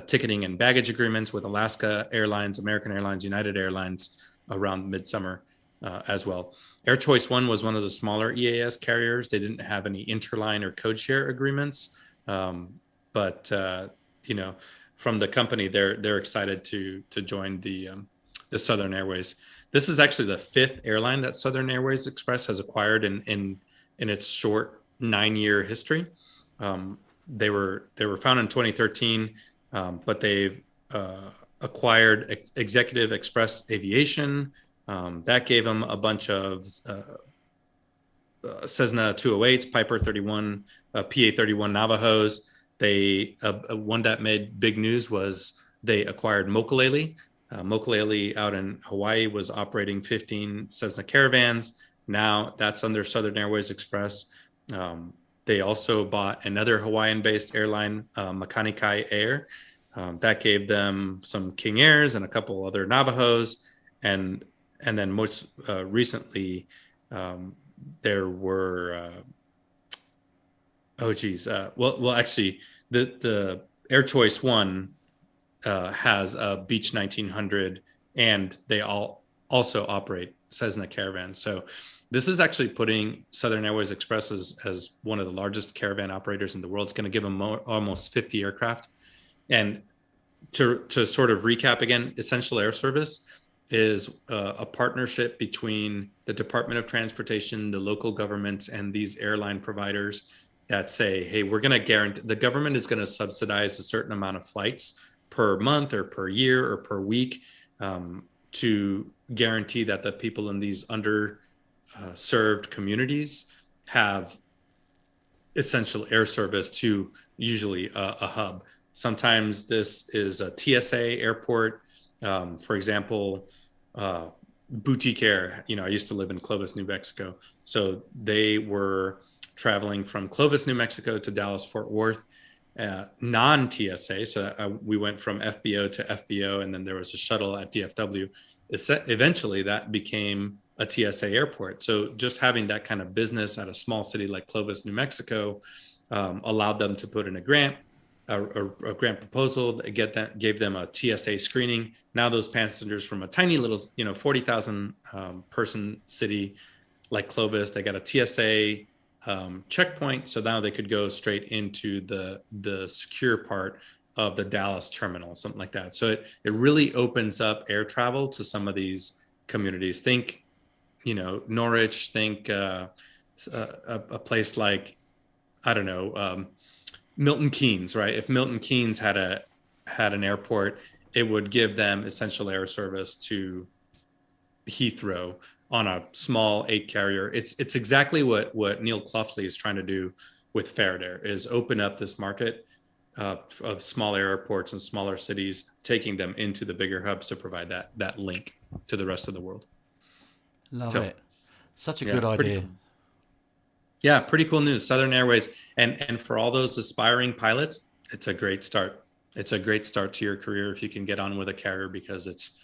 ticketing and baggage agreements with Alaska Airlines, American Airlines, United Airlines around midsummer as well. Air Choice One was one of the smaller EAS carriers. They didn't have any interline or code share agreements, but from the company, they're excited to join the Southern Airways. This is actually the 5th airline that Southern Airways Express has acquired in its short 9-year history. They were founded in 2013, but they've acquired Executive Express Aviation. That gave them a bunch of Cessna 208s, Piper 31, PA-31 Navajos. One that made big news was they acquired Mokulele. Mokulele out in Hawaii was operating 15 Cessna Caravans. Now that's under Southern Airways Express. They also bought another Hawaiian-based airline, Makanikai Air. That gave them some King Airs and a couple other Navajos. And then most recently, there were, actually, the Air Choice One has a Beach 1900, and they also operate Cessna Caravan. So this is actually putting Southern Airways Express as one of the largest caravan operators in the world. It's going to give them almost 50 aircraft. And to sort of recap again, Essential Air Service is a partnership between the Department of Transportation, the local governments, and these airline providers that say, hey, we're going to guarantee, the government is going to subsidize a certain amount of flights per month or per year or per week to guarantee that the people in these underserved communities have essential air service to usually a hub. Sometimes this is a TSA airport. For example, Boutique Air, I used to live in Clovis, New Mexico. So they were traveling from Clovis, New Mexico to Dallas, Fort Worth, non-TSA. So we went from FBO to FBO, and then there was a shuttle at DFW. Eventually that became a TSA airport. So just having that kind of business at a small city like Clovis, New Mexico, allowed them to put in a grant proposal, gave them a TSA screening. Now those passengers from a tiny little, 40,000 person city like Clovis, they got a TSA checkpoint. So now they could go straight into the secure part of the Dallas terminal, something like that. So it really opens up air travel to some of these communities. Think, Norwich, think a place like, I don't know, Milton Keynes, right? If Milton Keynes had an airport, it would give them essential air service to Heathrow on a small 8 carrier. It's exactly what Neil Cloughley is trying to do with Faraday, is open up this market of small airports and smaller cities, taking them into the bigger hubs to provide that link to the rest of the world. Love it. Such a good idea. Pretty cool news. Southern Airways, and for all those aspiring pilots, it's a great start. It's a great start to your career if you can get on with a carrier, because it's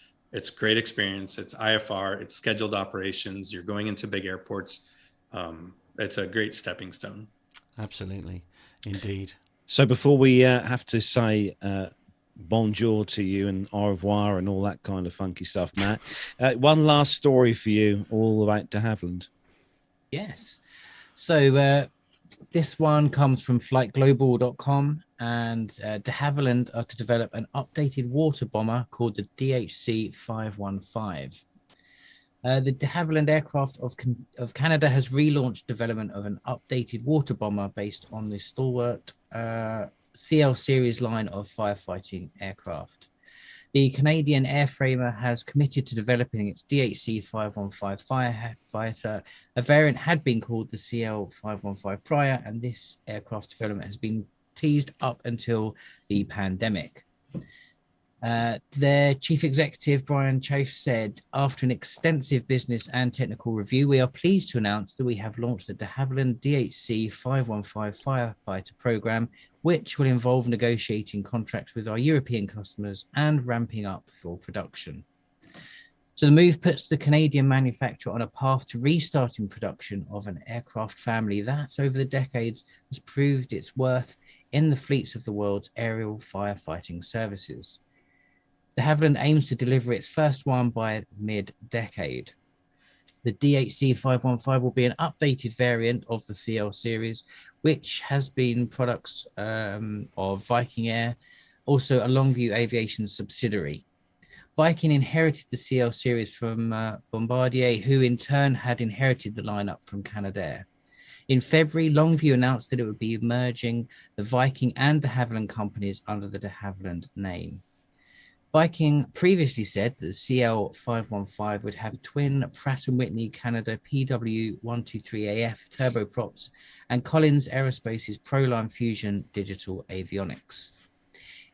great experience. It's IFR, it's scheduled operations. You're going into big airports. It's a great stepping stone. Absolutely. Indeed. So before we have to say bonjour to you and au revoir and all that kind of funky stuff, Matt, one last story for you all about de Havilland. Yes. So this one comes from flightglobal.com, and de Havilland are to develop an updated water bomber called the DHC-515. The de Havilland aircraft of Canada has relaunched development of an updated water bomber based on the stalwart CL series line of firefighting aircraft. The Canadian airframer has committed to developing its DHC-515 Firefighter. A variant had been called the CL-515 prior, and this aircraft development has been teased up until the pandemic. Their chief executive, Brian Chafe, said, after an extensive business and technical review, we are pleased to announce that we have launched the de Havilland DHC-515 Firefighter program, which will involve negotiating contracts with our European customers and ramping up full production. So the move puts the Canadian manufacturer on a path to restarting production of an aircraft family that, over the decades, has proved its worth in the fleets of the world's aerial firefighting services. De Havilland aims to deliver its first one by mid-decade. The DHC-515 will be an updated variant of the CL series, which has been products of Viking Air, also a Longview Aviation subsidiary. Viking inherited the CL series from Bombardier, who in turn had inherited the lineup from Canadair. In February, Longview announced that it would be merging the Viking and de Havilland companies under the de Havilland name. Viking previously said that the CL-515 would have twin Pratt & Whitney Canada PW123AF turboprops and Collins Aerospace's Proline Fusion digital avionics.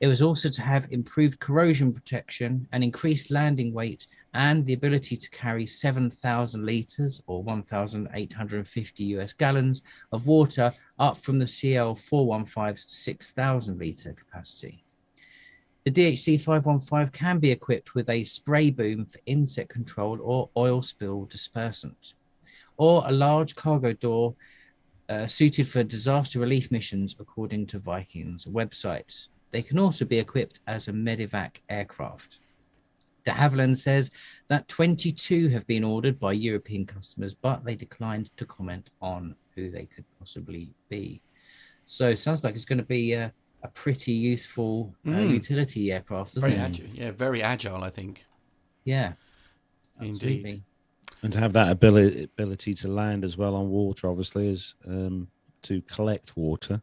It was also to have improved corrosion protection and increased landing weight and the ability to carry 7,000 litres or 1,850 US gallons of water up from the CL-415's 6,000 litre capacity. The DHC-515 can be equipped with a spray boom for insect control or oil spill dispersant, or a large cargo door suited for disaster relief missions, according to Viking's website. They can also be equipped as a medevac aircraft. De Havilland says that 22 have been ordered by European customers, but they declined to comment on who they could possibly be. So it sounds like it's going to be a pretty useful utility aircraft, doesn't Very it? agile. Yeah, very agile, I think. Yeah, Indeed. absolutely. And to have that ability to land as well on water, obviously, is to collect water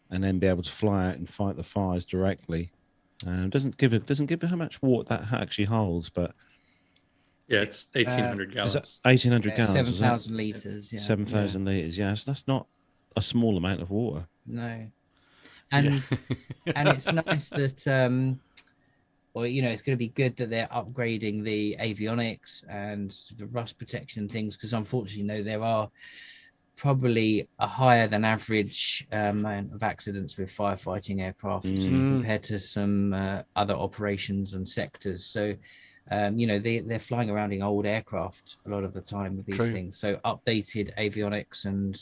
and then be able to fly out and fight the fires directly. Doesn't give it how much water that actually holds, but Yeah, it's 1,800 gallons. 1,800 gallons. 7,000 litres. Yeah. 7,000 litres. Yes, that's not a small amount of water. No. And and it's nice that well, you know, it's going to be good that they're upgrading the avionics and the rust protection things, because unfortunately, no, there are probably a higher than average amount of accidents with firefighting aircraft compared to some other operations and sectors. So, you know, they're flying around in old aircraft a lot of the time with these things. So updated avionics and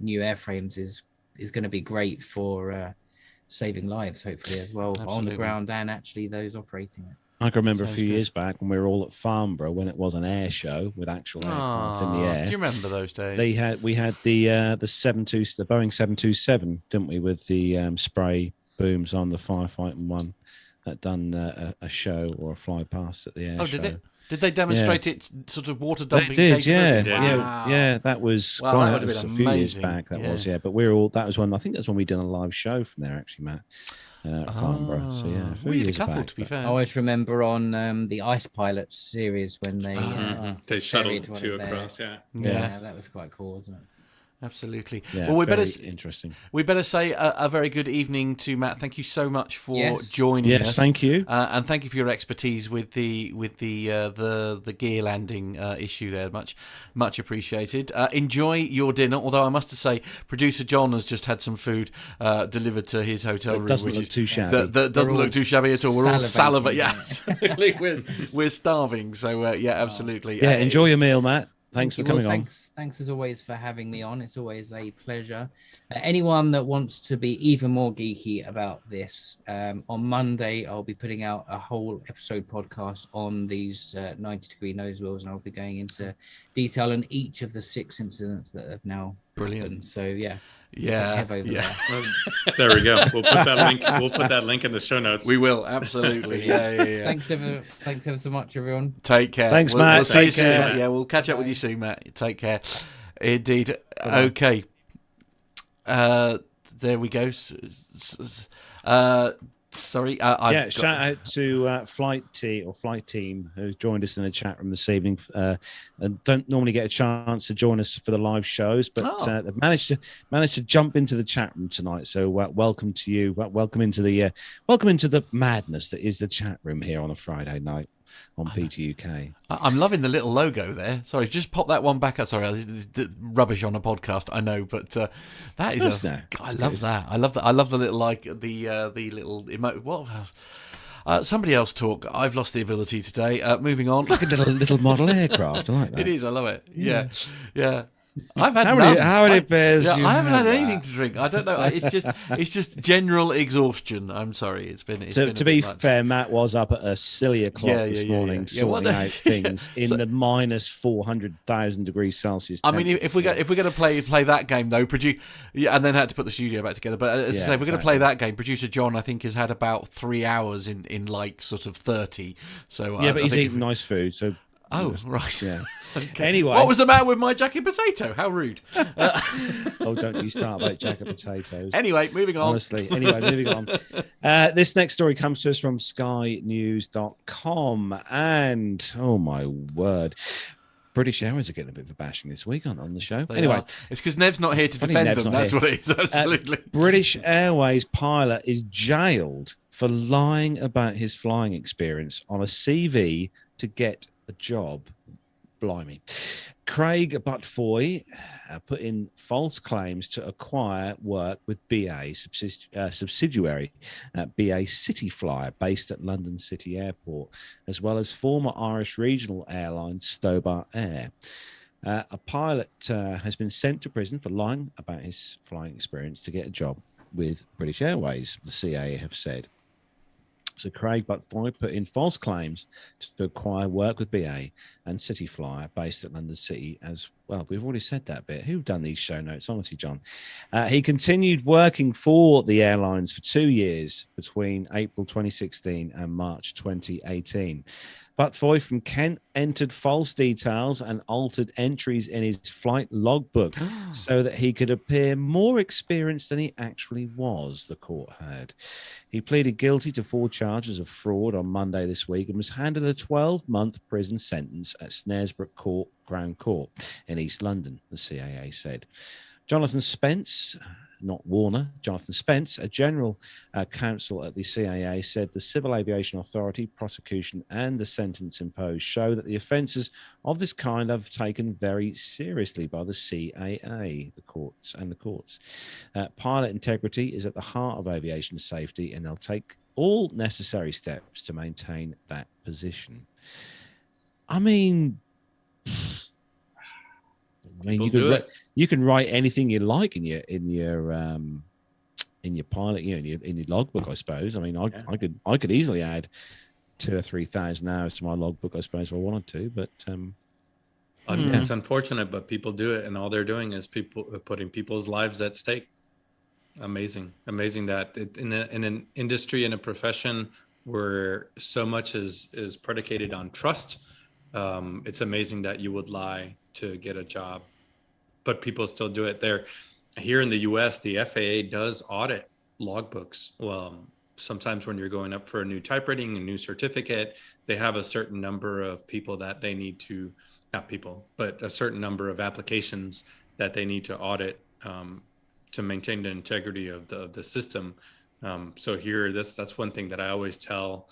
new airframes is going to be great for saving lives, hopefully, as well. Absolutely. On the ground and actually those operating it. I can remember a few years back when we were all at Farnborough, when it was an air show with actual aircraft in the air. Do you remember those days? We had the Boeing 727, didn't we, with the spray booms on the firefighting one that done a show or a fly past at the air show. Did it? Did they demonstrate its sort of water dumping? They did, capability? yeah. Wow. Yeah. That was that was a few years back. That was, but that was when I think that's when we did a live show from there, actually, Matt. Farnborough. So yeah, we had a couple, to be fair. I always remember on the Ice Pilots series when they shuttled two across. Yeah, that was quite cool, wasn't it? Absolutely. Yeah, well, interesting. We better say a very good evening to Matt. Thank you so much for joining us. Yes, thank you, and thank you for your expertise with the gear landing issue there. Much appreciated. Enjoy your dinner. Although I must say, producer John has just had some food delivered to his hotel room, doesn't look too shabby. That doesn't look too shabby at all. We're all salivating. Yeah, absolutely. we're starving. So absolutely. Yeah, enjoy your meal, Matt. Thanks for coming on. Thanks as always for having me on. It's always a pleasure. Anyone that wants to be even more geeky about this, on Monday, I'll be putting out a whole episode podcast on these 90-degree nose wheels, and I'll be going into detail on each of the 6 incidents that have now happened. So, yeah. Yeah. There. There we go. We'll put that link. We'll put that link in the show notes. We will, absolutely. Yeah. Thanks ever so much, everyone. Take care. Thanks, Matt. We'll see you soon, Matt. Yeah, we'll catch up with you soon, Matt. Take care. Indeed. Okay. There we go. Sorry. Shout out to Flight Team who joined us in the chat room this evening. And don't normally get a chance to join us for the live shows, but they've managed to jump into the chat room tonight. So welcome to you. Welcome into the madness that is the chat room here on a Friday night on PTUK. I'm loving the little logo there. Sorry, just pop that one back up. Sorry, rubbish on a podcast, I know, but that is I love that. I love the little the little emote. Somebody else talk. I've lost the ability today. Moving on. It's like a little model aircraft. I like that. It is. I love it. Yeah. I've had how many beers? I haven't had anything to drink. I don't know. It's just general exorption. I'm sorry. It's been to be fair, Matt was up at a silly o'clock this morning sorting out things in the minus 400,000 degrees Celsius. I mean, if we're going to play that game though, and then had to put the studio back together. But as I say, if we're going to play that game, producer John I think has had about 3 hours in like sort of 30 . So but he's eating nice food. So. Oh, right. Yeah. Okay. Anyway. What was the matter with my jacket potato? How rude. Don't you start about jacket potatoes. Anyway, moving on. Honestly. Anyway, moving on. This next story comes to us from skynews.com. And, oh my word, British Airways are getting a bit of a bashing this week on the show. They Anyway, are. It's because Nev's not here to funny defend Nev's them. not That's here. what it is. Absolutely. British Airways pilot is jailed for lying about his flying experience on a CV to get a job. Blimey. Craig Butfoy put in false claims to acquire work with BA subsidiary BA City Flyer based at London City Airport, as well as former Irish regional airline Stobart Air. A pilot has been sent to prison for lying about his flying experience to get a job with British Airways, the CAA have said. So Craig Butfoy put in false claims to acquire work with BA and City Flyer based at London City as well. We've already said that bit. Who've done these show notes? Honestly, John. He continued working for the airlines for 2 years between April 2016 and March 2018. Butfoy from Kent entered false details and altered entries in his flight logbook so that he could appear more experienced than he actually was, the court heard. He pleaded guilty to 4 charges of fraud on Monday this week and was handed a 12-month prison sentence at Snaresbrook Court, Crown Court in East London, the CAA said. Jonathan Spence, not Warner, Jonathan Spence, a general counsel at the CAA, said the Civil Aviation Authority, prosecution and the sentence imposed show that the offences of this kind have taken very seriously by the CAA, the courts. Pilot integrity is at the heart of aviation safety, and they'll take all necessary steps to maintain that position. I mean, you can write anything you like in your pilot, in your logbook, I suppose. I mean, I could easily add 2,000 or 3,000 hours to my logbook, I suppose, if I wanted to. But it's unfortunate, but people do it, and all they're doing is putting people's lives at stake. Amazing that in an industry, in a profession where so much is predicated on trust. It's amazing that you would lie to get a job, but people still do it. There, here in the US, the FAA does audit logbooks. Well, sometimes when you're going up for a new type rating, a new certificate, they have a certain number of people that they need to, not people, but a certain number of applications that they need to audit to maintain the integrity of the system. So here, that's one thing that I always tell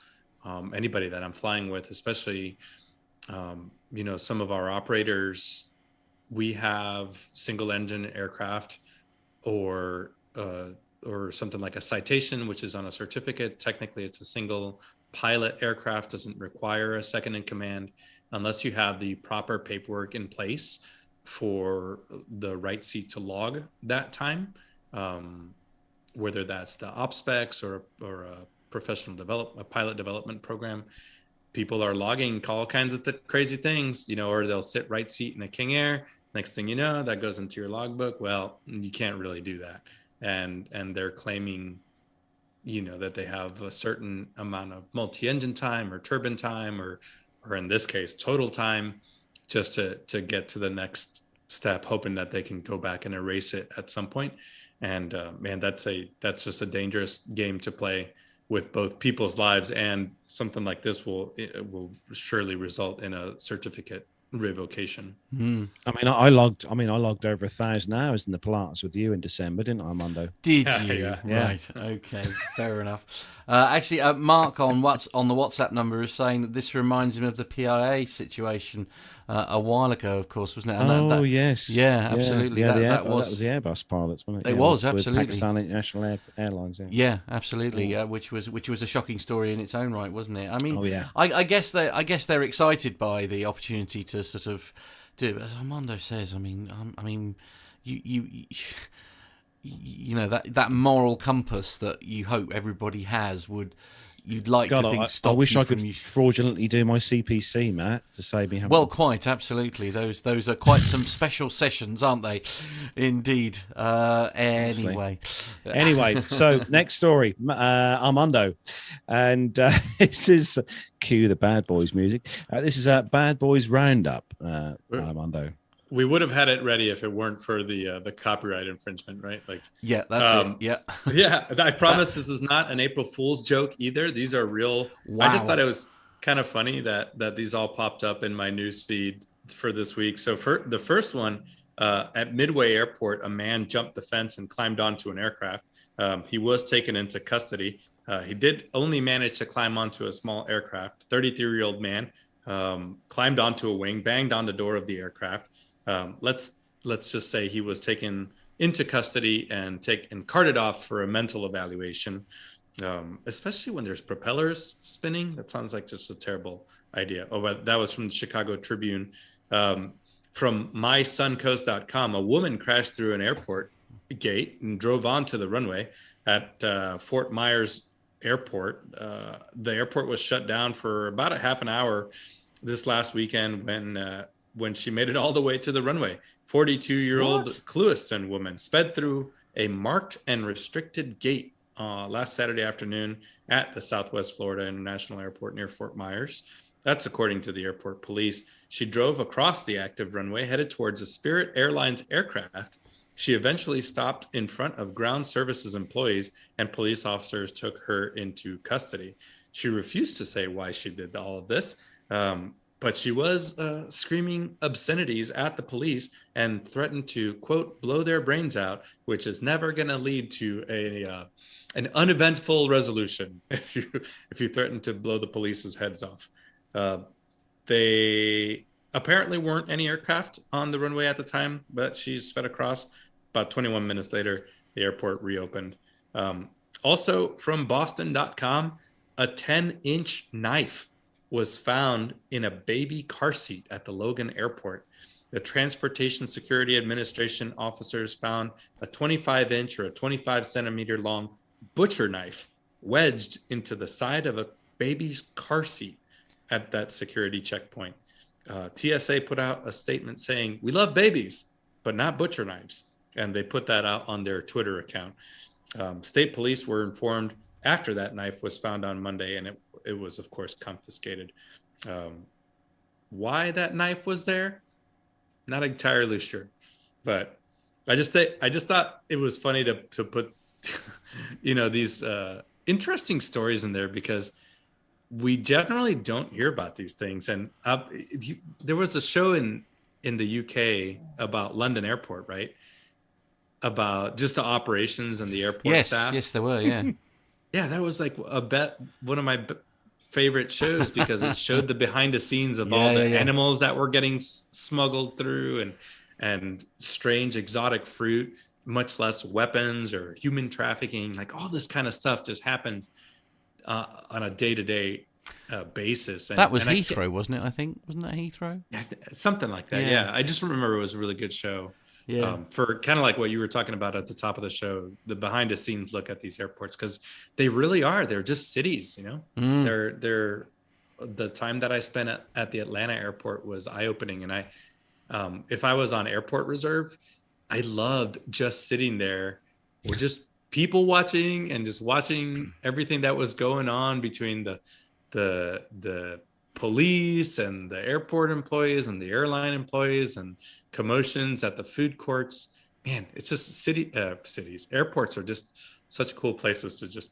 anybody that I'm flying with, especially some of our operators. We have single engine aircraft or something like a citation, which is on a certificate. Technically, it's a single pilot aircraft, doesn't require a second in command unless you have the proper paperwork in place for the right seat to log that time, whether that's the op specs or a a pilot development program. People are logging all kinds of crazy things, or they'll sit right seat in a King Air. Next thing you know, that goes into your logbook. Well, you can't really do that. And they're claiming, that they have a certain amount of multi-engine time or turbine time, or in this case, total time, just to get to the next step, hoping that they can go back and erase it at some point. And that's just a dangerous game to play with both people's lives, and something like this will surely result in a certificate revocation. I logged over 1,000 hours in the Pilates with you in December, didn't I, Armando? Did you? Yeah. Right. Okay. Fair enough. Actually, Mark on the WhatsApp number is saying that this reminds him of the PIA situation a while ago, of course, wasn't it? And yes. Yeah, absolutely. Yeah, that was the Airbus pilots, wasn't it? It was, with absolutely. Pakistan International Airlines. Yeah, absolutely. Which was a shocking story in its own right, wasn't it? I mean, I guess they're excited by the opportunity to sort of do it. As Armando says, I mean, you know, that moral compass that you hope everybody has you'd like to think stop. I wish you I could fraudulently do my CPC, Matt, to save me having. Well, quite absolutely. Those are quite some special sessions, aren't they? Indeed. Anyway, so next story, Armando, and this is cue the Bad Boys music. This is a Bad Boys roundup, Armando. We would have had it ready if it weren't for the copyright infringement, right? Like, yeah, that's it. Yeah, yeah. I promise this is not an April Fool's joke either. These are real. Wow. I just thought it was kind of funny that these all popped up in my news feed for this week. So for the first one, at Midway Airport, a man jumped the fence and climbed onto an aircraft. He was taken into custody. He did only manage to climb onto a small aircraft. 33-year-old man climbed onto a wing, banged on the door of the aircraft. Let's just say he was taken into custody and carted off for a mental evaluation. Especially when there's propellers spinning, that sounds like just a terrible idea. Oh, but that was from the Chicago Tribune. From mysuncoast.com, a woman crashed through an airport gate and drove onto the runway at Fort Myers Airport. The airport was shut down for about a half an hour this last weekend when she made it all the way to the runway. 42-year-old Clewiston woman sped through a marked and restricted gate last Saturday afternoon at the Southwest Florida International Airport near Fort Myers. That's according to the airport police. She drove across the active runway, headed towards a Spirit Airlines aircraft. She eventually stopped in front of ground services employees, and police officers took her into custody. She refused to say why she did all of this, but she was screaming obscenities at the police and threatened to, quote, blow their brains out, which is never going to lead to an uneventful resolution if you threaten to blow the police's heads off. They apparently weren't any aircraft on the runway at the time, but she sped across. About 21 minutes later, the airport reopened. Also from Boston.com, a 10-inch knife was found in a baby car seat at the Logan Airport. The Transportation Security Administration officers found a 25-inch or a 25-centimeter long butcher knife wedged into the side of a baby's car seat at that security checkpoint. TSA put out a statement saying, "We love babies, but not butcher knives." And they put that out on their Twitter account. State police were informed after that knife was found on Monday, and it was, of course, confiscated. Why that knife was there, not entirely sure. But I just thought it was funny to put, these interesting stories in there, because we generally don't hear about these things. And there was a show in the UK about London Airport, right? About just the operations and the airport staff. Yes, there were, yeah. Yeah, that was like one of my favorite shows, because it showed the behind the scenes of all the animals that were getting smuggled through, and strange exotic fruit, much less weapons or human trafficking. Like all this kind of stuff just happens on a day-to-day basis. And that was Heathrow, wasn't it? I think, wasn't that Heathrow? Something like that. Yeah. I just remember it was a really good show. Yeah. For kind of like what you were talking about at the top of the show, the behind the scenes look at these airports, because they really are. They're just cities, They're the time that I spent at the Atlanta airport was eye-opening. And if I was on airport reserve, I loved just sitting there with just people watching and just watching everything that was going on between the police and the airport employees and the airline employees, and commotions at the food courts. Man, it's just cities. Airports are just such cool places to just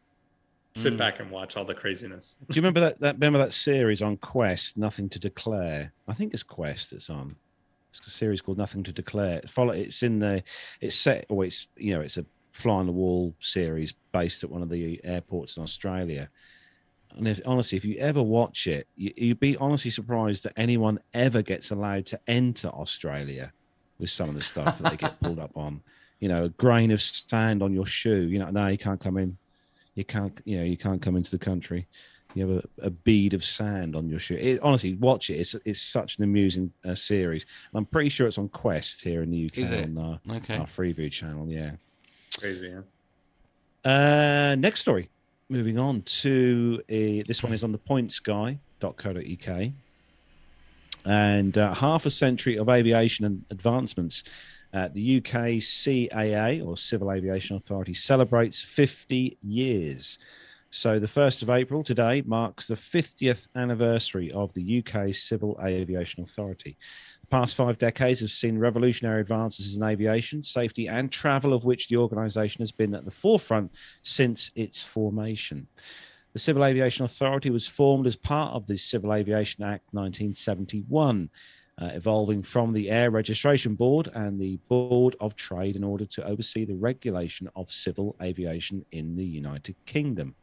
sit back and watch all the craziness. Do you remember that series on Quest, Nothing to Declare? I think it's Quest it's on. It's a series called Nothing to Declare. It's a fly on the wall series based at one of the airports in Australia. And if you ever watch it, you'd be honestly surprised that anyone ever gets allowed to enter Australia with some of the stuff that they get pulled up on. A grain of sand on your shoe. No, you can't come in. You can't come into the country. You have a bead of sand on your shoe. Honestly, watch it. It's such an amusing series. I'm pretty sure it's on Quest here in the UK. Is it? On our Freeview channel. Yeah. Crazy, yeah. Next story. Moving on to this one is on thepointsguy.co.uk. And half a century of aviation and advancements. The UK CAA, or Civil Aviation Authority, celebrates 50 years. So the 1st of April today marks the 50th anniversary of the UK Civil Aviation Authority. The past 5 decades have seen revolutionary advances in aviation, safety and travel, of which the organisation has been at the forefront since its formation. The Civil Aviation Authority was formed as part of the Civil Aviation Act 1971. evolving from the Air Registration Board and the Board of Trade in order to oversee the regulation of civil aviation in the United Kingdom.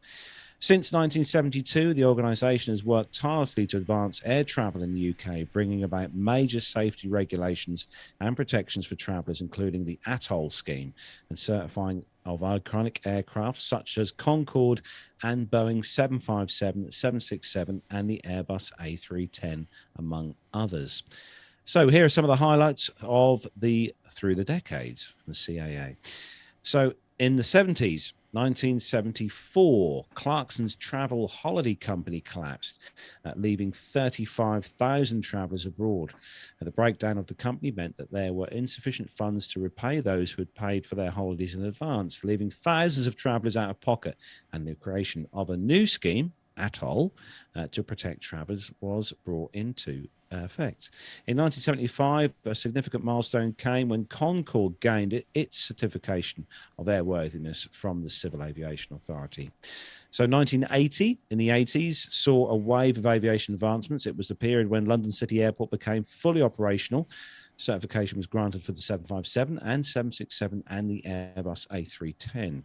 Since 1972, the organisation has worked tirelessly to advance air travel in the UK, bringing about major safety regulations and protections for travellers, including the ATOL scheme and certifying of iconic aircraft such as Concorde and Boeing 757, 767 and the Airbus A310, among others. So here are some of the highlights of the Through the Decades from the CAA. So in the 70s, 1974, Clarkson's Travel Holiday Company collapsed, leaving 35,000 travellers abroad. The breakdown of the company meant that there were insufficient funds to repay those who had paid for their holidays in advance, leaving thousands of travellers out of pocket, and the creation of a new scheme, ATOL, to protect travellers was brought into effect. In 1975, a significant milestone came when Concorde gained its certification of airworthiness from the Civil Aviation Authority. So 1980, in the 80s, saw a wave of aviation advancements. It was the period when London City Airport became fully operational. Certification was granted for the 757 and 767 and the Airbus A310.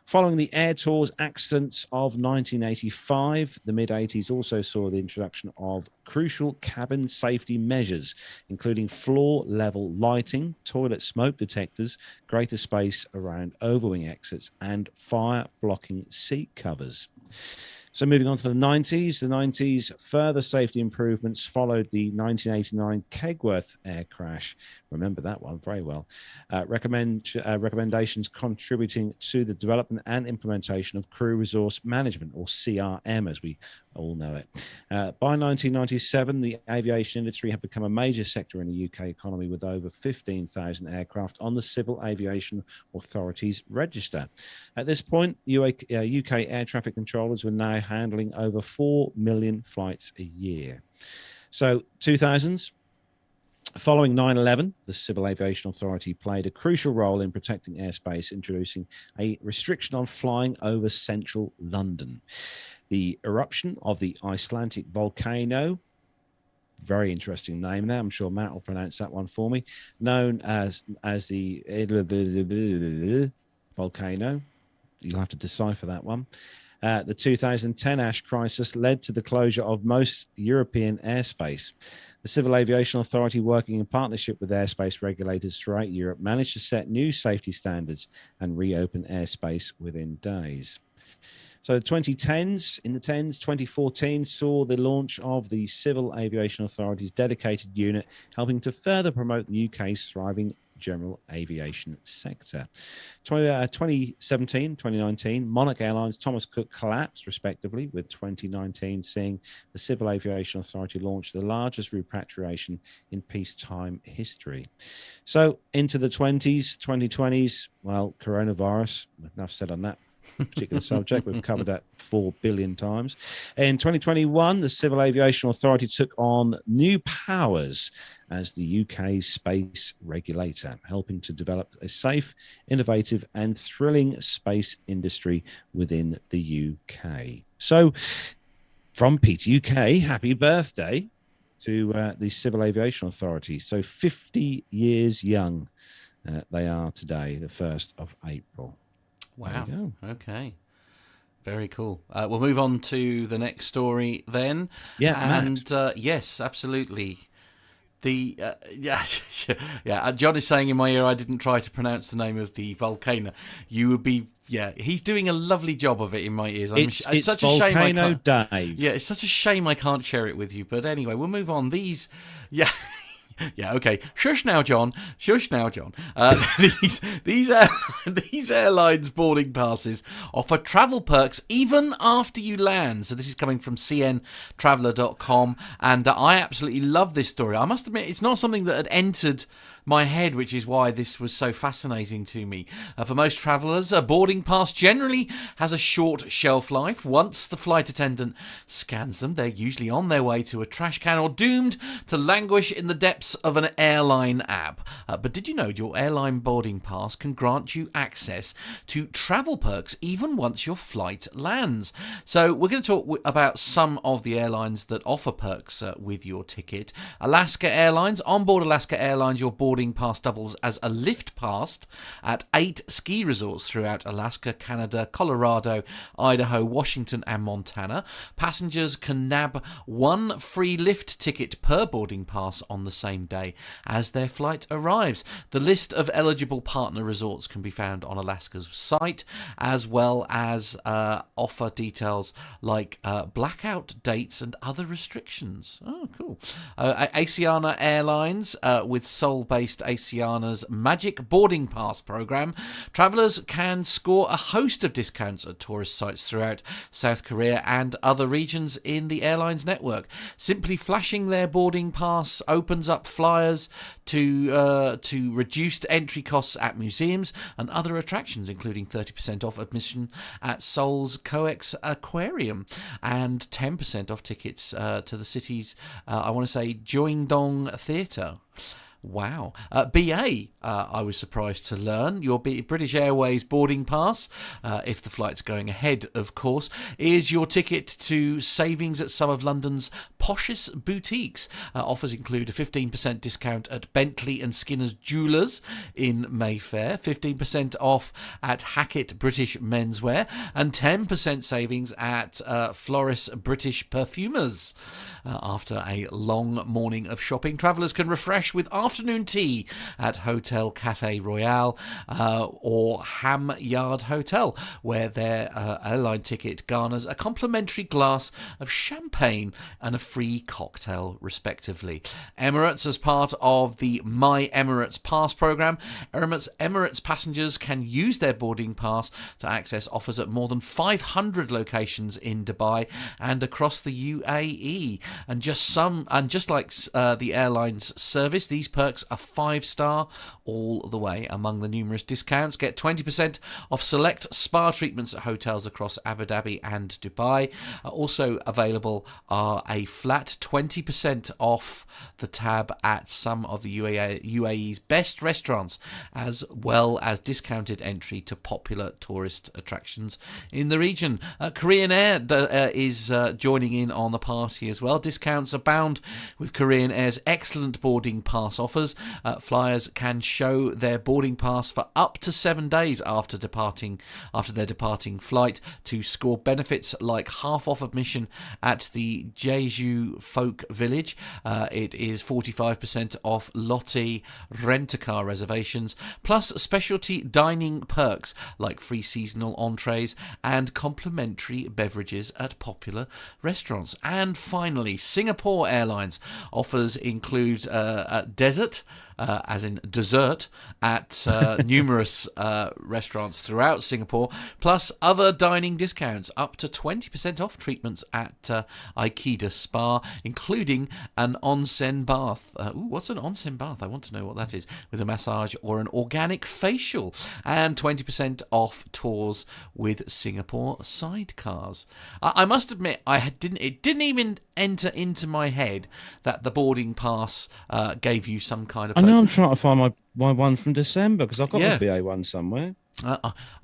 Following the Air Tours accidents of 1985, the mid-80s also saw the introduction of crucial cabin safety measures, including floor-level lighting, toilet smoke detectors, greater space around overwing exits, and fire-blocking seat covers. So moving on to the 90s, further safety improvements followed the 1989 Kegworth air crash. Remember that one very well. Recommendations contributing to the development and implementation of crew resource management, or CRM as we all know it. By 1997, the aviation industry had become a major sector in the UK economy with over 15,000 aircraft on the Civil Aviation Authority's register. At this point, UK air traffic controllers were now handling over 4 million flights a year. So 2000s, following 9/11, the Civil Aviation Authority played a crucial role in protecting airspace, introducing a restriction on flying over central London. The eruption of the Icelandic volcano, very interesting name there, I'm sure Matt will pronounce that one for me, known as the volcano. You'll have to decipher that one. The 2010 ash crisis led to the closure of most European airspace. The Civil Aviation Authority, working in partnership with airspace regulators throughout Europe, managed to set new safety standards and reopen airspace within days. So the 2010s, 2014 saw the launch of the Civil Aviation Authority's dedicated unit, helping to further promote the UK's thriving general aviation sector. 2017, 2019, Monarch Airlines, Thomas Cook collapsed respectively, with 2019 seeing the Civil Aviation Authority launch the largest repatriation in peacetime history. So into the 2020s, well, coronavirus, enough said on that particular subject. We've covered that 4 billion times. In 2021, the Civil Aviation Authority took on new powers as the UK's space regulator, helping to develop a safe, innovative and thrilling space industry within the UK. So from Peter UK, happy birthday to the Civil Aviation Authority. So 50 years young they are today, the 1st of April. Wow. Okay. Very cool. We'll move on to the next story then. Yeah, and yes, absolutely. The John is saying in my ear I didn't try to pronounce the name of the volcano. You would be, he's doing a lovely job of it in my ears. It's such Volcano a shame I can't, Dave. Yeah, it's such a shame I can't share it with you. But anyway, we'll move on. Okay. Shush now, John. These airlines boarding passes offer travel perks even after you land. So this is coming from cntraveler.com, and I absolutely love this story. I must admit, it's not something that had entered my head, which is why this was so fascinating to me. For most travellers, a boarding pass generally has a short shelf life. Once the flight attendant scans them, they're usually on their way to a trash can or doomed to languish in the depths plus of an airline app. But did you know your airline boarding pass can grant you access to travel perks even once your flight lands? So we're going to talk about some of the airlines that offer perks with your ticket. Alaska Airlines. On board Alaska Airlines, your boarding pass doubles as a lift pass at 8 ski resorts throughout Alaska, Canada, Colorado, Idaho, Washington and Montana. Passengers can nab one free lift ticket per boarding pass on the same day as their flight arrives. The list of eligible partner resorts can be found on Alaska's site, as well as offer details like blackout dates and other restrictions. Oh, cool. Asiana Airlines, with Seoul-based Asiana's Magic Boarding Pass program, travellers can score a host of discounts at tourist sites throughout South Korea and other regions in the airline's network. Simply flashing their boarding pass opens up flyers to reduced entry costs at museums and other attractions, including 30% off admission at Seoul's Coex Aquarium and 10% off tickets to the city's, I want to say, Joindong Theatre. Wow. BA, I was surprised to learn, your British Airways boarding pass, if the flight's going ahead, of course, is your ticket to savings at some of London's poshest boutiques. Offers include a 15% discount at Bentley and Skinner's Jewellers in Mayfair, 15% off at Hackett British Menswear, and 10% savings at Floris British Perfumers. After a long morning of shopping, travellers can refresh with afternoon tea at Hotel Café Royal or Ham Yard Hotel, where their airline ticket garners a complimentary glass of champagne and a free cocktail, respectively. Emirates, as part of the My Emirates Pass program, Emirates passengers can use their boarding pass to access offers at more than 500 locations in Dubai and across the UAE. And just like the airline's service, these perks are 5-star all the way. Among the numerous discounts, get 20% off select spa treatments at hotels across Abu Dhabi and Dubai. Also available are a flat 20% off the tab at some of the UAE's best restaurants, as well as discounted entry to popular tourist attractions in the region. Korean Air is joining in on the party as well. Discounts abound with Korean Air's excellent boarding pass offers. Flyers can show their boarding pass for up to 7 days after their departing flight to score benefits like half off admission at the Jeju Folk Village. It is 45% off Lotte rent-a-car reservations, plus specialty dining perks like free seasonal entrees and complimentary beverages at popular restaurants. And finally, Singapore Airlines offers include desert, as in dessert, at numerous restaurants throughout Singapore, plus other dining discounts, up to 20% off treatments at Aikida Spa, including an onsen bath. What's an onsen bath? I want to know what that is. With a massage or an organic facial, and 20% off tours with Singapore sidecars. I must admit, it didn't even enter into my head that the boarding pass gave you some kind of... I know, I'm trying to find my one from December, because I've got my BA one somewhere.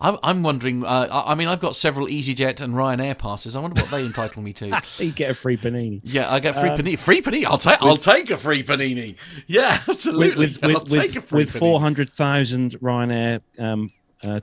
I'm wondering, I've got several EasyJet and Ryanair passes. I wonder what they entitle me to. You get a free panini. Yeah, I get free panini. Free panini? I'll take a free panini. Yeah, absolutely. I'll take a free panini. With 400,000 Ryanair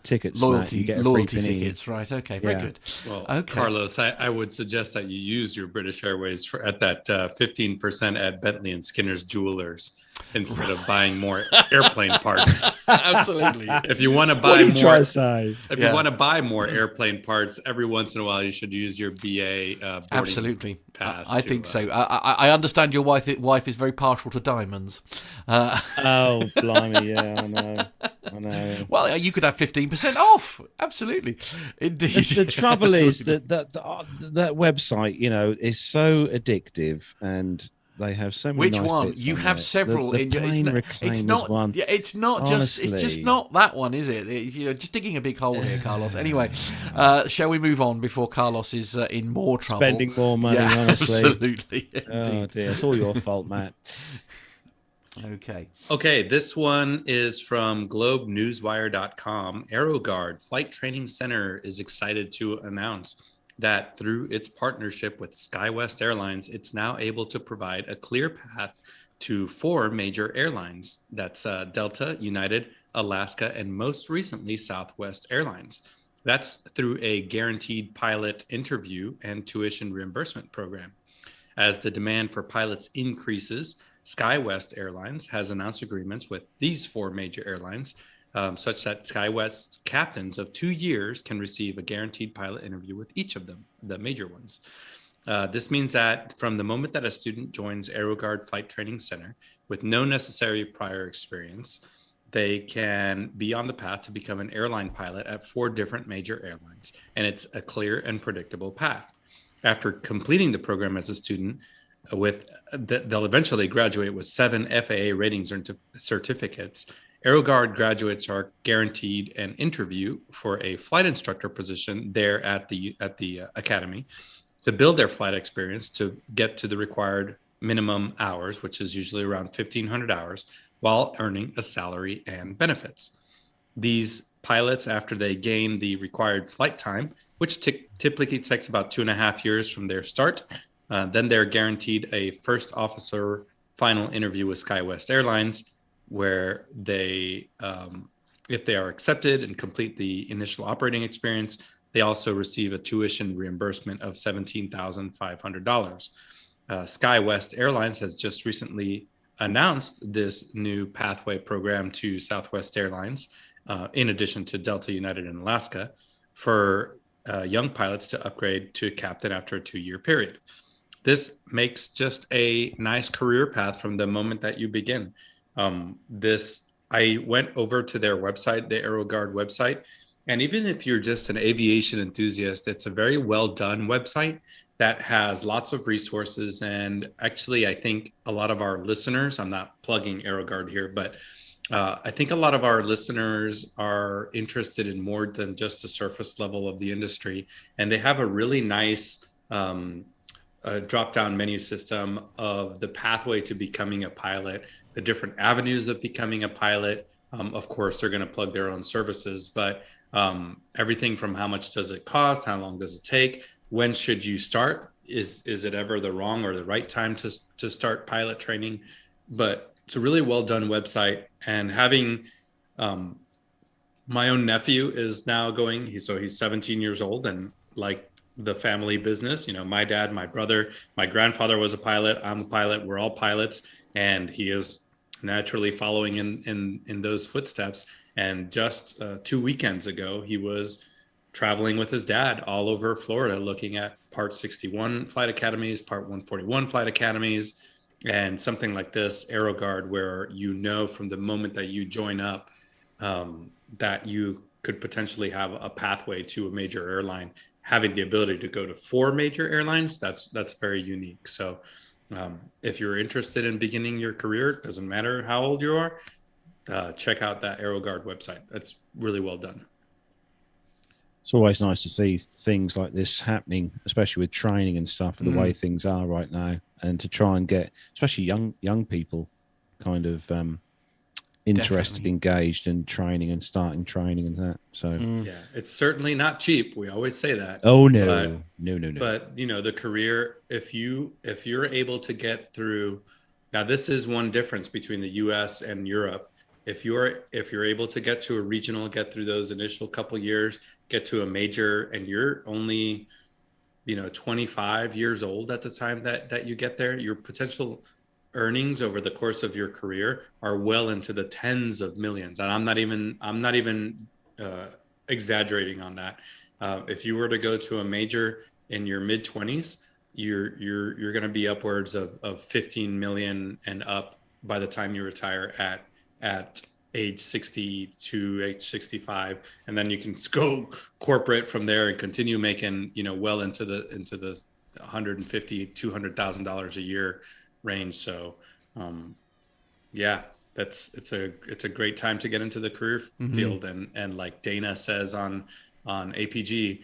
tickets. Loyalty, Matt, you get a loyalty free panini. Tickets, right. Okay, very good. Well, okay. Carlos, I would suggest that you use your British Airways at that 15% at Bentley and Skinner's Jewelers instead of buying more airplane parts. Absolutely. If you want to buy you want to buy more airplane parts, every once in a while you should use your BA boarding absolutely pass. I think so. I understand your wife is very partial to diamonds. Oh, blimey, yeah, I know. Well, you could have 15% off. Absolutely. Indeed. The trouble is that website, is so addictive, and they have so many. Which nice one? bits You on have there. several The in your. It's not. one. Yeah, it's not Honestly. just. It's just not that one, is it? Just digging a big hole here, Carlos. Anyway, shall we move on before Carlos is in more trouble? Spending more money, honestly. Absolutely. Oh dear, it's all your fault, Matt. Okay, this one is from globenewswire.com. AeroGuard Flight Training Center is excited to announce that through its partnership with SkyWest Airlines, it's now able to provide a clear path to 4 major airlines. That's Delta, United, Alaska, and most recently Southwest Airlines. That's through a guaranteed pilot interview and tuition reimbursement program. As the demand for pilots increases, SkyWest Airlines has announced agreements with these 4 major airlines, such that SkyWest's captains of 2 years can receive a guaranteed pilot interview with each of them, the major ones. This means that from the moment that a student joins AeroGuard Flight Training Center with no necessary prior experience, they can be on the path to become an airline pilot at 4 different major airlines, and it's a clear and predictable path. After completing the program as a student, they'll eventually graduate with 7 FAA ratings or certificates. AeroGuard graduates are guaranteed an interview for a flight instructor position there at the academy to build their flight experience to get to the required minimum hours, which is usually around 1,500 hours, while earning a salary and benefits. These pilots, after they gain the required flight time, which typically takes about 2.5 years from their start, then they're guaranteed a first officer final interview with SkyWest Airlines, where they, if they are accepted and complete the initial operating experience, they also receive a tuition reimbursement of $17,500. SkyWest Airlines has just recently announced this new pathway program to Southwest Airlines, in addition to Delta, United, and Alaska, for young pilots to upgrade to captain after a 2-year period. This makes just a nice career path from the moment that you begin. I went over to their website, the AeroGuard website, and even if you're just an aviation enthusiast, it's a very well done website that has lots of resources. And actually, I think a lot of our listeners, I'm not plugging AeroGuard here, but I think a lot of our listeners are interested in more than just the surface level of the industry. And they have a really nice drop-down menu system of the pathway to becoming a pilot, the different avenues of becoming a pilot. Of course, they're going to plug their own services, but everything from how much does it cost, how long does it take, when should you start, is it ever the wrong or the right time to start pilot training? But it's a really well done website. And having my own nephew is now going, he's 17 years old, and like the family business, my dad, my brother, my grandfather was a pilot, I'm a pilot, we're all pilots, and he is naturally following in those footsteps. And just 2 weekends ago, he was traveling with his dad all over Florida, looking at Part 61 flight academies, Part 141 flight academies, and something like this, AeroGuard, where from the moment that you join up, that you could potentially have a pathway to a major airline. Having the ability to go to 4 major airlines, that's very unique. So if you're interested in beginning your career, it doesn't matter how old you are, check out that AeroGuard website. That's really well done. It's always nice to see things like this happening, especially with training and stuff, and the way things are right now, and to try and get, especially young people, kind of interested, definitely engaged in training and starting training and that. So yeah, it's certainly not cheap. We always say that. Oh no, no. But the career, if you're able to get through, now this is one difference between the US and Europe. If you're able to get to a regional, get through those initial couple years, get to a major, and you're only 25 years old at the time that you get there, your potential earnings over the course of your career are well into the tens of millions. And I'm not even exaggerating on that. If you were to go to a major in your mid 20s, you're going to be upwards of 15 million and up by the time you retire at age 60 age 65, and then you can go corporate from there and continue making well into the $150,000-$200,000 a year range. So yeah, it's a great time to get into the career field. And like Dana says on APG,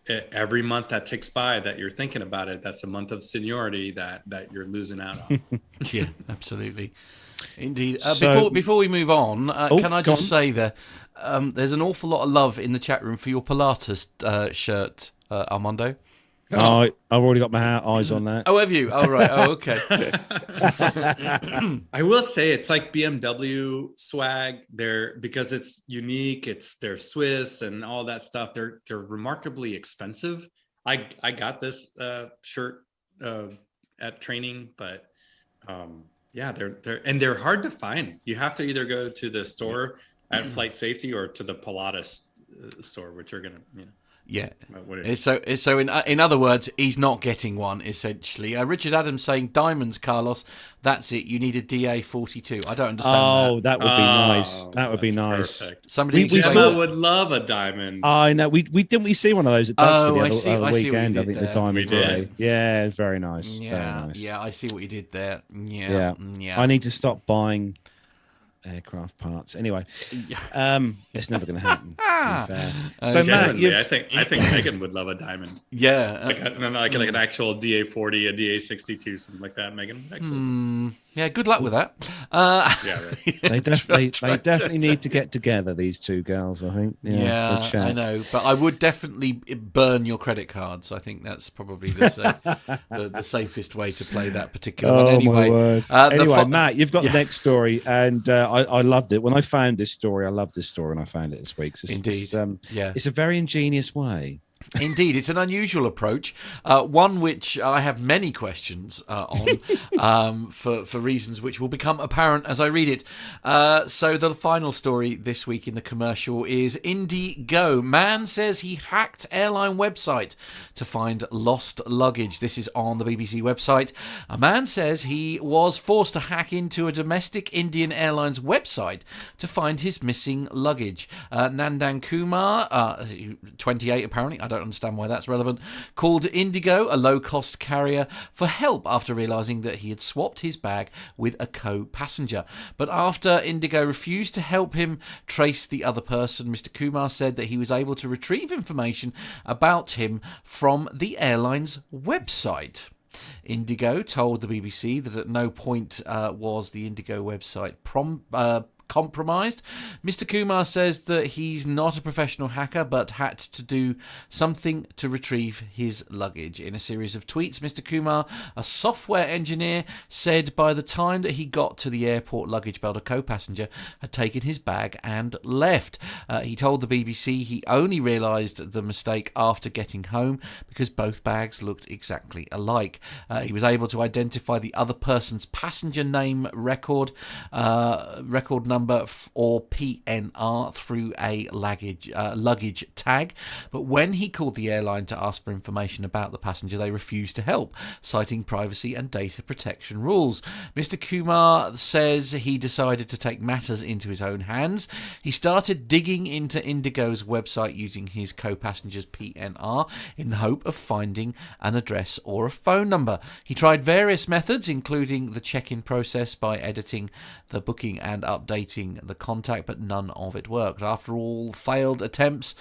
every month that ticks by that you're thinking about it, that's a month of seniority that you're losing out on. Yeah, absolutely. Indeed. So- Before we move on, can I go just say there's an awful lot of love in the chat room for your Pilates shirt, Armando. Oh, I've already got my eyes on that. Oh, have you? Oh, right. Oh, okay. I will say it's like BMW swag. Because it's unique. They're Swiss and all that stuff. They're remarkably expensive. I got this shirt at training, but yeah, they're hard to find. You have to either go to the store at Flight Safety or to the Pilates store, which are gonna, Yeah. So in other words, he's not getting one, essentially. Richard Adams saying, diamonds, Carlos. That's it. You need a DA-42. I don't understand that. Oh, that would be nice. That would be nice. Perfect. Somebody Gemma would love a diamond. I know. We see one of those at Duxford I see what weekend. you I did think there. the diamond We did. grey. Yeah, it's very nice. Yeah, very nice. yeah, I see what you did there. Yeah. I need to stop buying aircraft parts. Anyway, it's never going to happen. To be fair. So Matt, I think Megan would love a diamond. Yeah. Like an actual DA-40, a DA-62, something like that. Megan, excellent. Yeah, good luck with that. Yeah, right. They definitely need to get together, these two girls, I think. Yeah, I know. But I would definitely burn your credit cards. I think that's probably the safest way to play that particular one. Anyway, my word. Anyway, Matt, you've got the next story, and I loved it. When I found this story, I loved this story, and I found it this week. Indeed. It's a very ingenious way. Indeed, it's an unusual approach, one which I have many questions on for reasons which will become apparent as I read it. So the final story this week in the commercial is Indigo. Man says he hacked airline website to find lost luggage. This is on the BBC website. A man says he was forced to hack into a domestic Indian Airlines website to find his missing luggage. Nandan Kumar, 28 apparently, I don't understand why that's relevant, called Indigo, a low-cost carrier, for help after realising that he had swapped his bag with a co-passenger. But after Indigo refused to help him trace the other person, Mr. Kumar said that he was able to retrieve information about him from the airline's website. Indigo told the BBC that at no point was the Indigo website compromised. Mr. Kumar says that he's not a professional hacker but had to do something to retrieve his luggage. In a series of tweets, Mr. Kumar, a software engineer, said by the time that he got to the airport luggage belt, a co-passenger had taken his bag and left. He told the BBC he only realised the mistake after getting home because both bags looked exactly alike. He was able to identify the other person's passenger name record number or PNR through a luggage tag, but when he called the airline to ask for information about the passenger, they refused to help, citing privacy and data protection rules. Mr. Kumar says he decided to take matters into his own hands. He started digging into Indigo's website using his co-passenger's PNR in the hope of finding an address or a phone number. He tried various methods, including the check-in process by editing the booking and updating the contact, but none of it worked. After all failed attempts,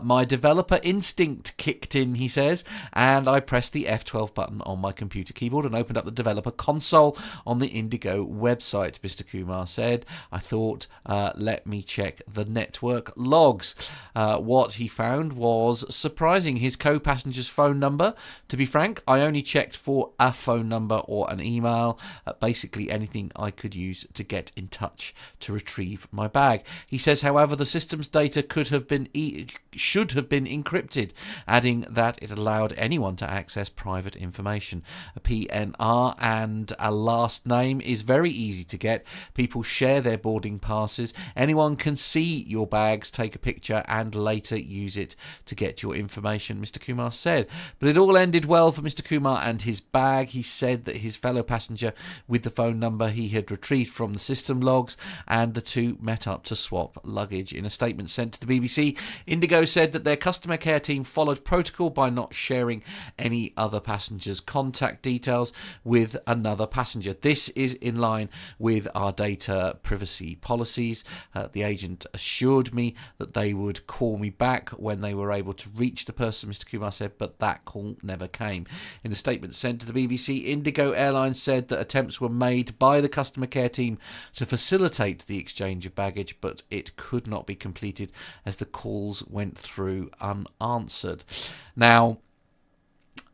my developer instinct kicked in, he says, and I pressed the F12 button on my computer keyboard and opened up the developer console on the Indigo website. Mr. Kumar said, I thought, let me check the network logs. What he found was surprising. His co-passenger's phone number. To be frank, I only checked for a phone number or an email, basically anything I could use to get in touch to retrieve my bag. He says, however, the system's data should have been encrypted, adding that it allowed anyone to access private information. A PNR and a last name is very easy to get. People share their boarding passes. Anyone can see your bags, take a picture, and later use it to get your information, Mr. Kumar said. But it all ended well for Mr. Kumar and his bag. He said that his fellow passenger with the phone number he had retrieved from the system logs and the two met up to swap luggage. In a statement sent to the BBC, Indigo said that their customer care team followed protocol by not sharing any other passengers' contact details with another passenger. This is in line with our data privacy policies. The agent assured me that they would call me back when they were able to reach the person, Mr. Kumar said, but that call never came. In a statement sent to the BBC, Indigo Airlines said that attempts were made by the customer care team to facilitate the exchange of baggage, but it could not be completed as the calls went through unanswered. Now,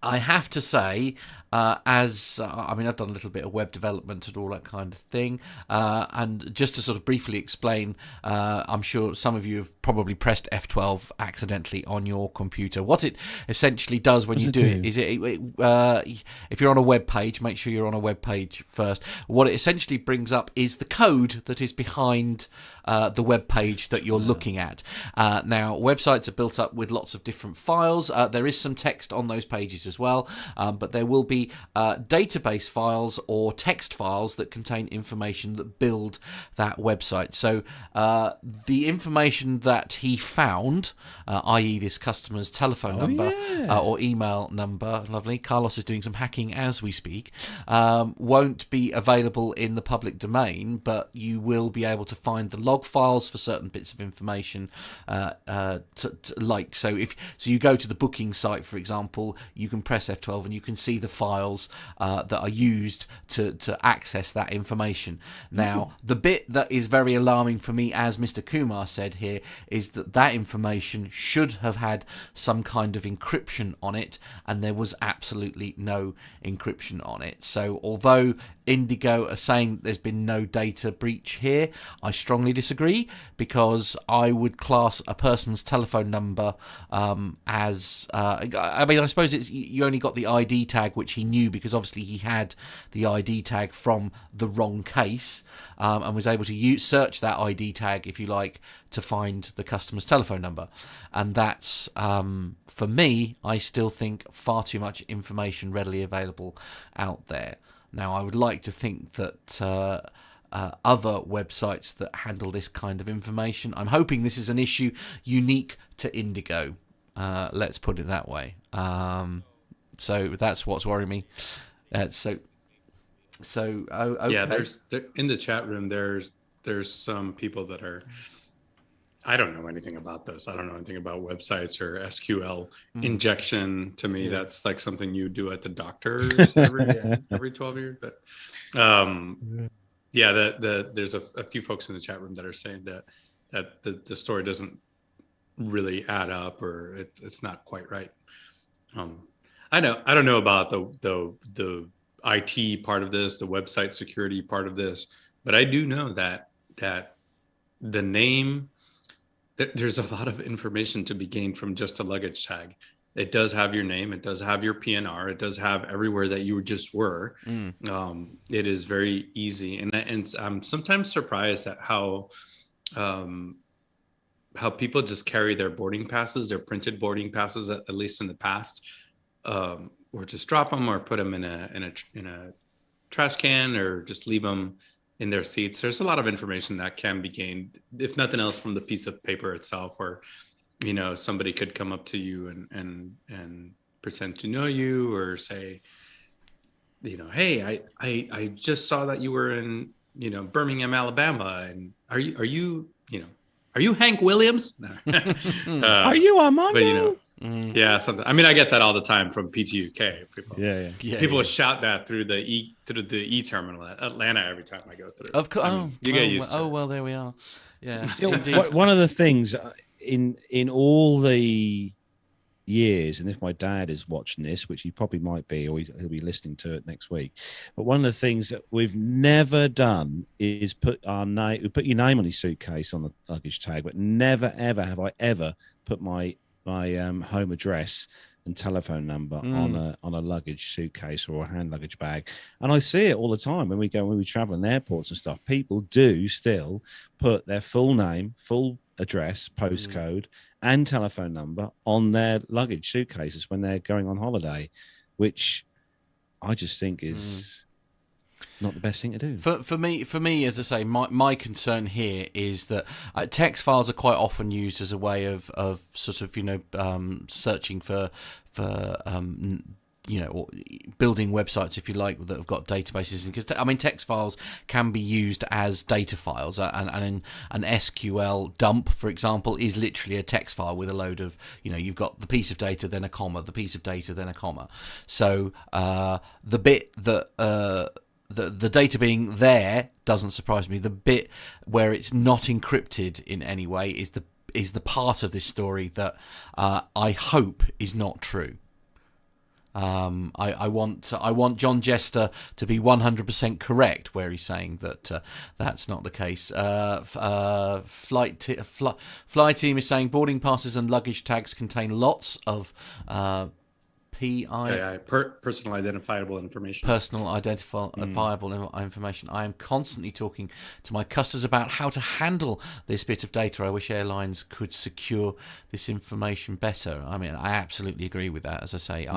I have to say, I've done a little bit of web development and all that kind of thing, and just to sort of briefly explain, I'm sure some of you have probably pressed F12 accidentally on your computer. What it essentially does when you do it is if you're on a web page, make sure you're on a web page first. What it essentially brings up is the code that is behind the web page that you're looking at. Now, websites are built up with lots of different files. There is some text on those pages as well, but there will be database files or text files that contain information that build that website. So the information that he found, i.e. this customer's telephone number or email number, lovely, Carlos is doing some hacking as we speak, won't be available in the public domain, but you will be able to find the log files for certain bits of information. So you go to the booking site, for example, you can press F12 and you can see the files that are used to access that information. Now, the bit that is very alarming for me, as Mr. Kumar said here, is that information should have had some kind of encryption on it, and there was absolutely no encryption on it. So although Indigo are saying there's been no data breach here, I strongly disagree, because I would class a person's telephone number as I suppose you only got the ID tag, which he knew because obviously he had the ID tag from the wrong case, and was able to search that ID tag, if you like, to find the customer's telephone number. And that's, for me, I still think far too much information readily available out there. Now, I would like to think that other websites that handle this kind of information, I'm hoping this is an issue unique to Indigo. Let's put it that way. So that's what's worrying me. Okay. Yeah, there's in the chat room. There's some people that are. I don't know anything about those. I don't know anything about websites or SQL injection. To me, that's like something you do at the doctor's every 12 years. But there's a few folks in the chat room that are saying that the story doesn't really add up, or it's not quite right. I don't know about the IT part of this, the website security part of this, but I do know that the name, there's a lot of information to be gained from just a luggage tag. It does have your name, it does have your PNR, it does have everywhere that you just were. It is very easy, and I'm sometimes surprised at how people just carry their boarding passes, their printed boarding passes, at least in the past, or just drop them or put them in a trash can, or just leave them in their seats. There's a lot of information that can be gained, if nothing else, from the piece of paper itself, or somebody could come up to you and pretend to know you, or say, hey, I just saw that you were in Birmingham, Alabama, and are you Hank Williams? Are you Armando? But yeah, something. I mean, I get that all the time from PTUK. People Yeah. shout that through the E terminal at Atlanta every time I go through. Of course. You get used to it. Well, there we are. Yeah. One of the things in all the years, and if my dad is watching this, which he probably might be, or he'll be listening to it next week, but one of the things that we've never done is put your name on his suitcase on the luggage tag, but never ever have I ever put my home address and telephone number on a luggage suitcase or a hand luggage bag. And I see it all the time when we travel in airports and stuff. People do still put their full name, full address, postcode, and telephone number on their luggage suitcases when they're going on holiday, which I just think is not the best thing to do. For me, as I say, my concern here is that text files are quite often used as a way of sort of searching for or building websites, if you like, that have got databases. Because text files can be used as data files, and an SQL dump, for example, is literally a text file with a load of, you've got the piece of data, then a comma, the piece of data, then a comma. So the bit that the data being there doesn't surprise me. The bit where it's not encrypted in any way is the part of this story that I hope is not true. I want John Jester to be 100% correct where he's saying that that's not the case. Fly team is saying boarding passes and luggage tags contain lots of personal identifiable information. Personal identifiable information. I am constantly talking to my customers about how to handle this bit of data. I wish airlines could secure this information better. I absolutely agree with that. As I say,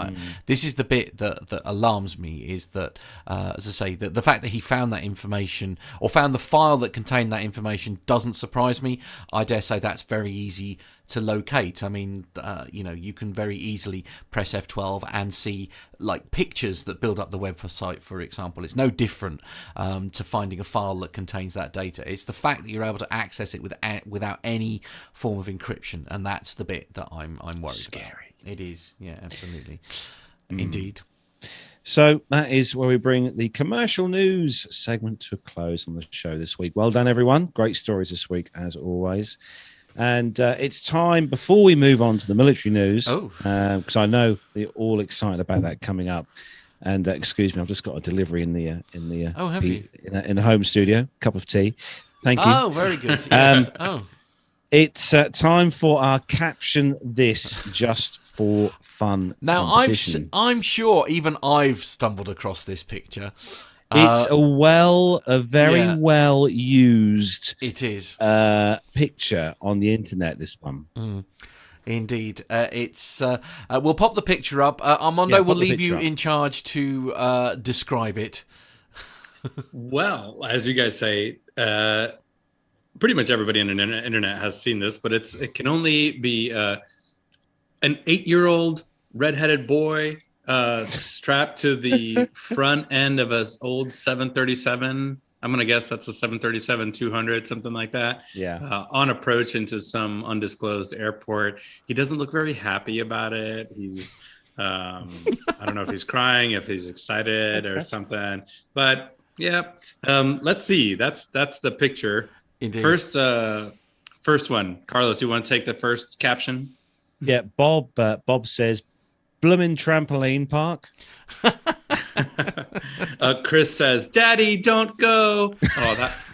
this is the bit that alarms me, is that, as I say, the fact that he found that information, or found the file that contained that information, doesn't surprise me. I dare say that's very easy to locate. You can very easily press F12 and see pictures that build up the website, for example. It's no different to finding a file that contains that data. It's the fact that you're able to access it without any form of encryption, and that's the bit that I'm worried Scary. about. It is, yeah, absolutely. Indeed. So that is where we bring the commercial news segment to a close on the show this week. Well done, everyone. Great stories this week, as always. And it's time, before we move on to the military news, because I know you're all excited about that coming up. And excuse me, I've just got a delivery in the in the home studio, cup of tea. Thank you. Oh, very good. Yes. It's time for our caption this just for fun. Now, I'm sure even I've stumbled across this picture. It's a very well used. It is picture on the internet. This one, indeed. It's. We'll pop the picture up. Armando will leave you in charge to describe it. Well, as you guys say, pretty much everybody on the internet has seen this, but it can only be an 8-year-old redheaded boy strapped to the front end of an old 737. I'm going to guess that's a 737-200, something like that. Yeah. On approach into some undisclosed airport. He doesn't look very happy about it. He's, I don't know if he's crying, if he's excited or something. But yeah, let's see. That's the picture. Indeed. First one. Carlos, you want to take the first caption? Yeah, Bob says, "Bloomin' trampoline park." Chris says, "Daddy, don't go."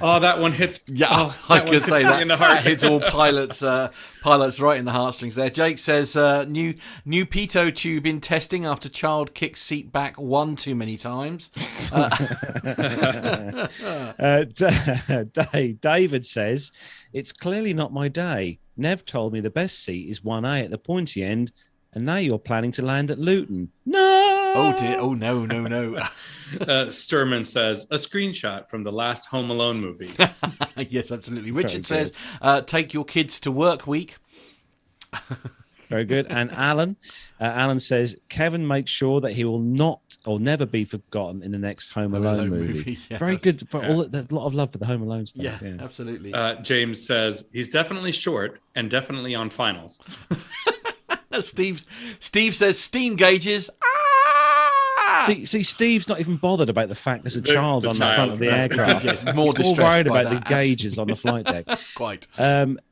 That one hits. Yeah, I could say that hits all pilots right in the heartstrings there. Jake says, new pitot tube in testing after child kicks seat back one too many times. David says, "It's clearly not my day. Nev told me the best seat is 1A at the pointy end, and now you're planning to land at Luton." No! Oh, dear. Oh, no. Sturman says, "A screenshot from the last Home Alone movie." Yes, absolutely. Richard says, "Take your kids to work week." Very good. And Alan says, "Kevin makes sure that he will not or never be forgotten in the next Home Alone movie." Yes. Very good. For a lot of love for the Home Alone stuff. Yeah, absolutely. James says, "He's definitely short and definitely on finals." Steve says, "Steam gauges." See, Steve's not even bothered about the fact there's a child on the front of the aircraft. Yes, more He's distressed worried by about the gauges on the flight deck. Quite.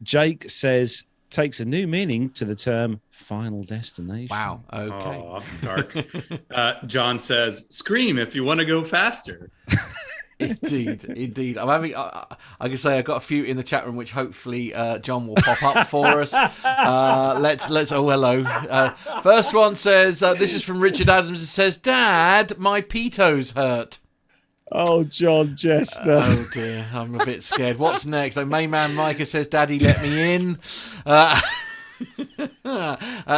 Jake says, takes a new meaning to the term "final destination." Wow. Okay. Oh, dark. John says, "Scream if you want to go faster." Indeed. I'm having. I can say I've got a few in the chat room, which hopefully John will pop up for us. Let's. Oh, hello. First one says, "This is from Richard Adams." It says, "Dad, my pitos hurt." Oh, John Jester. Oh dear, I'm a bit scared. What's next? Main man Micah says, "Daddy, let me in."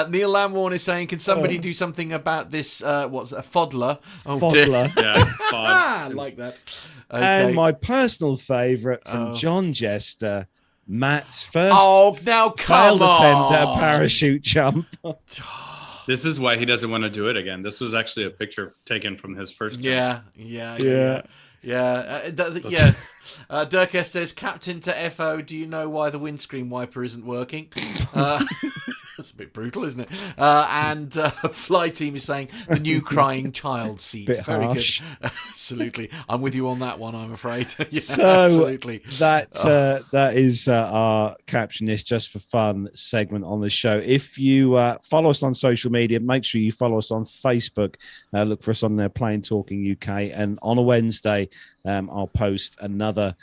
Neil Lamworn is saying, can somebody do something about this, what's a fodler? Oh, Fodler. dear. Yeah, I like that. Okay. And my personal favourite from John Jester, Matt's first now failed come attempt at a on. parachute jump. This is why he doesn't want to do it again. This was actually a picture taken from his first jump. Yeah. Dirk S says, Captain to FO, do you know why the windscreen wiper isn't working? That's a bit brutal, isn't it? And Fly Team is saying, the new crying child seat. Bit Very harsh. good. Absolutely. I'm with you on that one, I'm afraid. So absolutely. that is our Caption This Just for Fun segment on the show. If you follow us on social media, make sure you follow us on Facebook. Look for us on there, Plain Talking UK. And on a Wednesday, I'll post another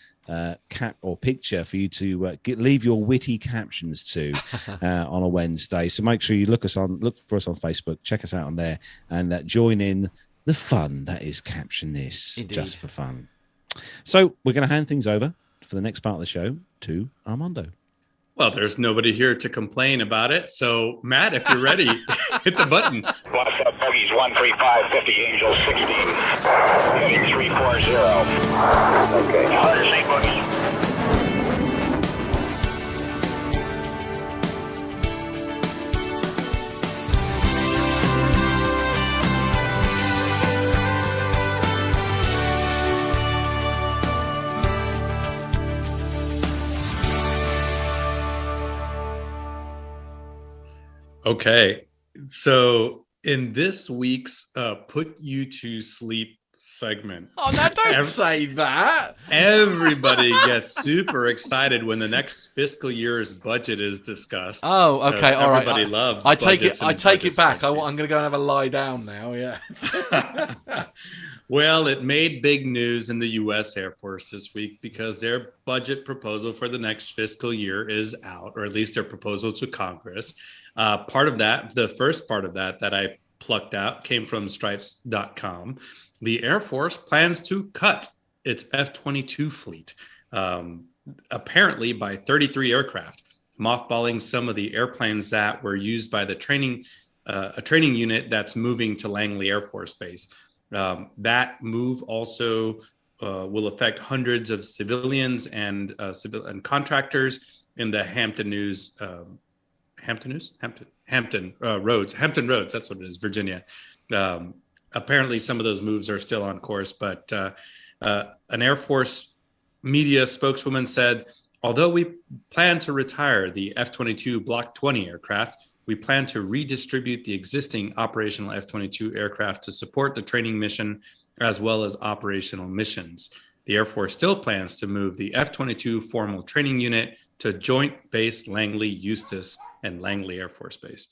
cap or picture for you to leave your witty captions to on a Wednesday. So make sure you look for us on Facebook, check us out on there, and join in the fun that is Caption This. Indeed. Just for fun. So we're going to hand things over for the next part of the show to Armando. Well, there's nobody here to complain about it. So, Matt, if you're ready, hit the button. Blast up bogeys 13550, Angel 16, heading 340. Okay. 108 boogie. Okay. So, in this week's Put You to Sleep segment. Oh, now don't say that. Everybody gets super excited when the next fiscal year's budget is discussed. Oh, okay, all right. Everybody loves. I take it. budgets I and take budget it back. I'm spreadsheets. going to go and have a lie down now. Yeah. Well, it made big news in the US Air Force this week because their budget proposal for the next fiscal year is out, or at least their proposal to Congress. Part of that, the first part of that I plucked out, came from stripes.com. The Air Force plans to cut its F-22 fleet, apparently by 33 aircraft, mothballing some of the airplanes that were used by the a training unit that's moving to Langley Air Force Base. That move also will affect hundreds of civilians and contractors in the Hampton Roads. That's what it is, Virginia. Apparently, some of those moves are still on course, but an Air Force media spokeswoman said, although we plan to retire the F-22 Block 20 aircraft, we plan to redistribute the existing operational F-22 aircraft to support the training mission as well as operational missions. The Air Force still plans to move the F-22 formal training unit to Joint Base Langley Eustis and Langley Air Force Base.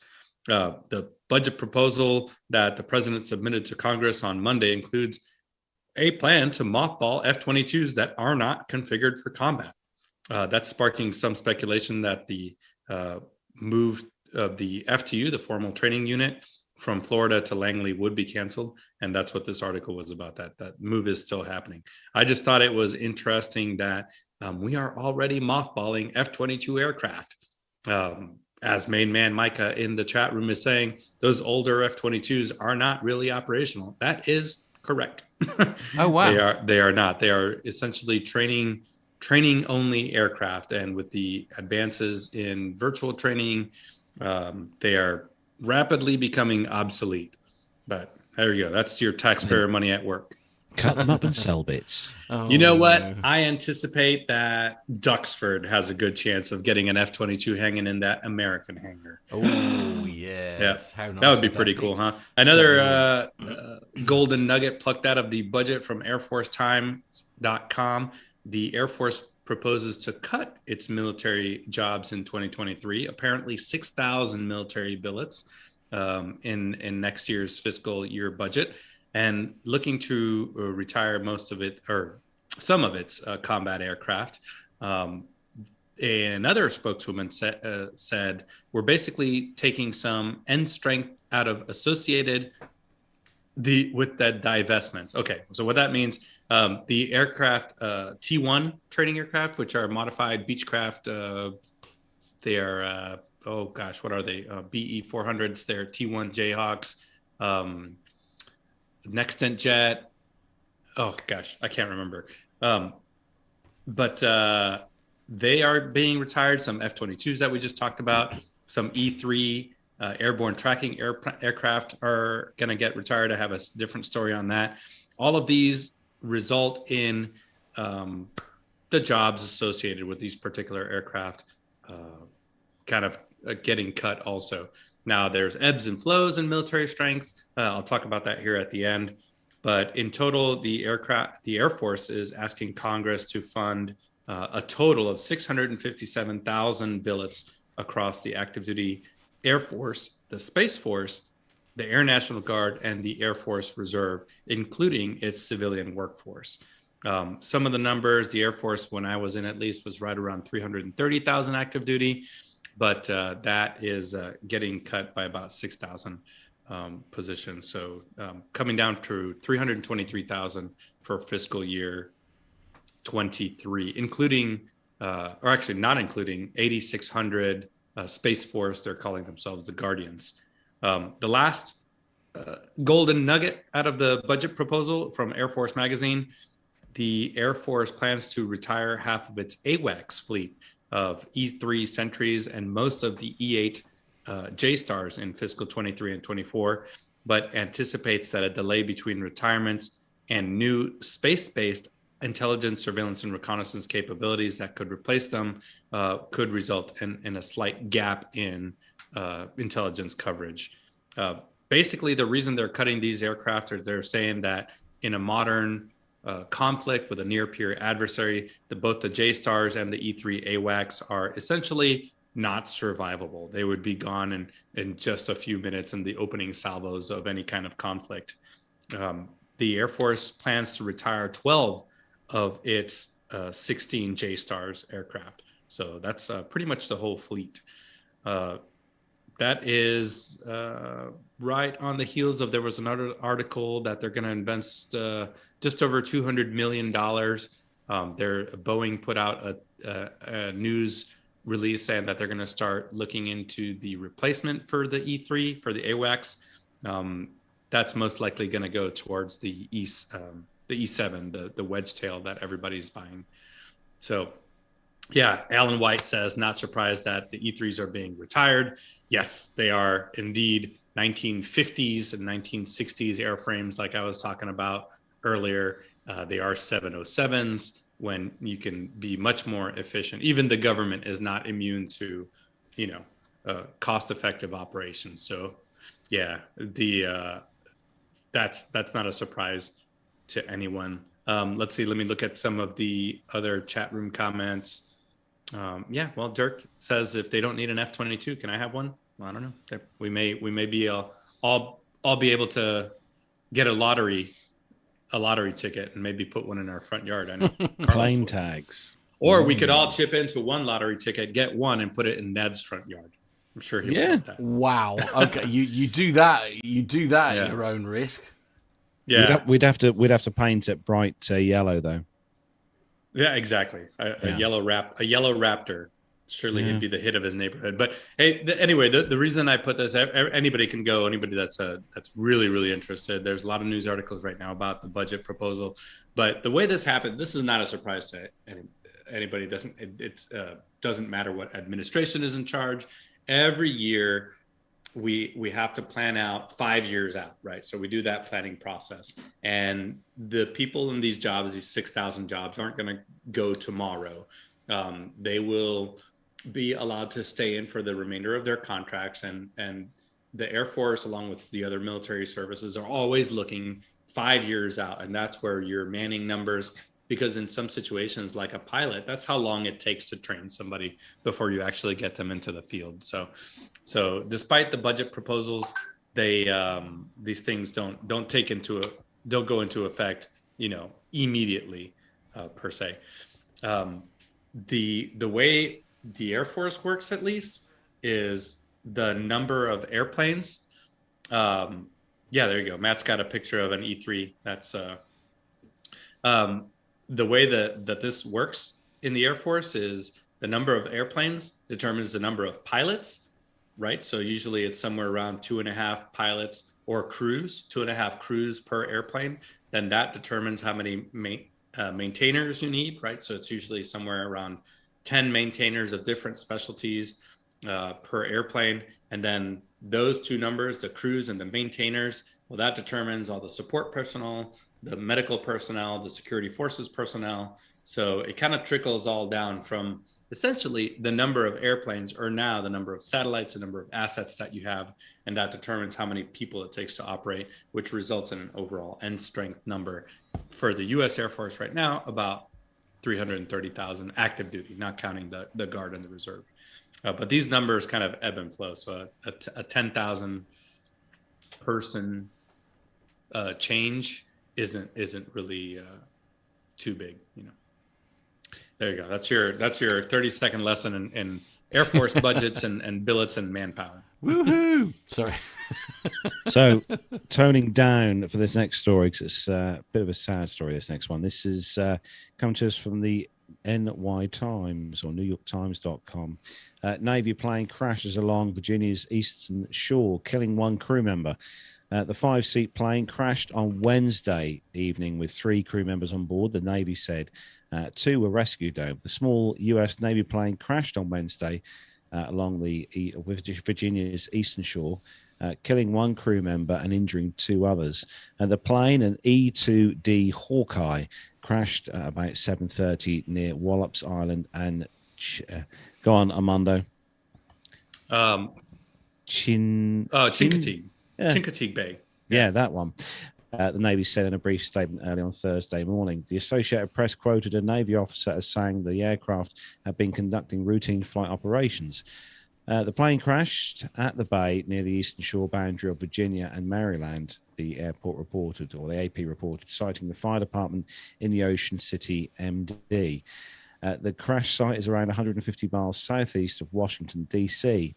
The budget proposal that the president submitted to Congress on Monday includes a plan to mothball F-22s that are not configured for combat. That's sparking some speculation that the move of the FTU, the formal training unit, from Florida to Langley would be canceled. And that's what this article was about, that move is still happening. I just thought it was interesting that we are already mothballing F-22 aircraft. As main man Micah in the chat room is saying, those older F-22s are not really operational. That is correct. Oh, wow. They are not. They are essentially training only aircraft. And with the advances in virtual training, they are rapidly becoming obsolete. But there you go. That's your taxpayer money at work. Cut them up and sell bits. You know what? I anticipate that Duxford has a good chance of getting an F-22 hanging in that American hangar. Oh, yes. Yes. How nice That would be pretty cool, huh? Another golden nugget plucked out of the budget from AirForceTimes.com. The Air Force proposes to cut its military jobs in 2023, apparently 6,000 military billets in next year's fiscal year budget, and looking to retire most of it, or some of its combat aircraft. Another spokeswoman said, we're basically taking some end strength out of associated with the divestments. Okay, so what that means, the aircraft, T1 training aircraft, which are modified Beechcraft They are, oh gosh, what are they? BE 400s. They're T1 Jayhawks, Nextent Jet. Oh gosh, I can't remember. But they are being retired. Some F-22s that we just talked about, some E-3 airborne tracking aircraft are going to get retired. I have a different story on that. All of these result in the jobs associated with these particular aircraft kind of getting cut also. Now there's ebbs and flows in military strengths. I'll talk about that here at the end. But in total, the Air Force is asking Congress to fund a total of 657,000 billets across the active duty Air Force, the Space Force, the Air National Guard, and the Air Force Reserve, including its civilian workforce. Some of the numbers, the Air Force, when I was in at least, was right around 330,000 active duty, but that is getting cut by about 6,000 positions. So coming down to 323,000 for fiscal year 23, including, or actually not including 8,600 Space Force. They're calling themselves the Guardians. The last golden nugget out of the budget proposal from Air Force Magazine, the Air Force plans to retire half of its AWACS fleet of E-3 Sentries and most of the E-8 J-Stars in fiscal 23 and 24, but anticipates that a delay between retirements and new space-based intelligence, surveillance, and reconnaissance capabilities that could replace them could result in a slight gap in intelligence coverage. Basically, the reason they're cutting these aircraft is they're saying that in a modern conflict with a near-peer adversary, both the J-Stars and the E-3 AWACS are essentially not survivable. They would be gone in just a few minutes in the opening salvos of any kind of conflict. The Air Force plans to retire 12 of its 16 J-Stars aircraft. So that's pretty much the whole fleet. That is right on the heels of, there was another article that they're going to invest just over $200 million. Boeing put out a news release saying that they're going to start looking into the replacement for the E-3, for the AWACS. That's most likely going to go towards the E-7, the wedge tail that everybody's buying. So yeah, Alan White says, not surprised that the E-3s are being retired. Yes, they are indeed 1950s and 1960s airframes like I was talking about earlier. They are 707s when you can be much more efficient. Even the government is not immune to, cost-effective operations. So yeah, that's not a surprise to anyone. Let's see, let me look at some of the other chat room comments. Well, Dirk says, if they don't need an F-22, can I have one? Well, I don't know. We may be all be able to get a lottery ticket and maybe put one in our front yard. I know. Plane tags. Or we could all chip into one lottery ticket, get one, and put it in Ned's front yard. I'm sure he would want that. Wow. Okay, you do that. You do that at your own risk. Yeah, we'd have to paint it bright yellow though. Yeah, exactly. A yellow raptor. Surely he'd be the hit of his neighborhood. But hey, anyway, the reason I put this, anybody can go. Anybody that's really, really interested. There's a lot of news articles right now about the budget proposal. But the way this happened, this is not a surprise to anybody. It doesn't matter what administration is in charge. Every year, we have to plan out 5 years out, right? So we do that planning process, and the people in these jobs, these 6,000 jobs, aren't going to go tomorrow. They will be allowed to stay in for the remainder of their contracts, and the Air Force, along with the other military services, are always looking 5 years out, and that's where your manning numbers, because in some situations like a pilot, that's how long it takes to train somebody before you actually get them into the field. So despite the budget proposals, these things don't go into effect, immediately per se. The way the Air Force works, at least, is the number of airplanes. There you go. Matt's got a picture of an E-3. That's the way that this works in the Air Force is the number of airplanes determines the number of pilots, right? So usually it's somewhere around 2.5 pilots or crews, 2.5 crews per airplane. Then that determines how many maintainers you need, right? So it's usually somewhere around 10 maintainers of different specialties per airplane. And then those two numbers, the crews and the maintainers, well, that determines all the support personnel, the medical personnel, the security forces personnel. So it kind of trickles all down from essentially the number of airplanes, or now the number of satellites, the number of assets that you have, and that determines how many people it takes to operate, which results in an overall end strength number. For the US Air Force right now, about 330,000 active duty, not counting the Guard and the Reserve. But these numbers kind of ebb and flow. So a 10,000 person change isn't really too big, you know. There you go. That's your 30-second lesson in Air Force budgets and billets and manpower. Woohoo! Sorry. So, toning down for this next story, because it's a bit of a sad story, this next one. This is come to us from the NY Times or NewYorkTimes.com. Navy plane crashes along Virginia's eastern shore, killing one crew member. The 5-seat plane crashed on Wednesday evening with 3 crew members on board, the Navy said. 2 were rescued, though. The small US Navy plane crashed on Wednesday along the Virginia's eastern shore, killing 1 crew member and injuring 2 others. The plane, an E-2D Hawkeye, crashed at about 7:30 near Wallops Island and go on, Armando. Chincoteague. Yeah. Chincoteague Bay. Yeah, that one. The Navy said in a brief statement early on Thursday morning. The Associated Press quoted a Navy officer as saying the aircraft had been conducting routine flight operations. The plane crashed at the bay near the eastern shore boundary of Virginia and Maryland, the airport reported, or the AP reported, citing the fire department in the Ocean City, MD. The crash site is around 150 miles southeast of Washington, D.C.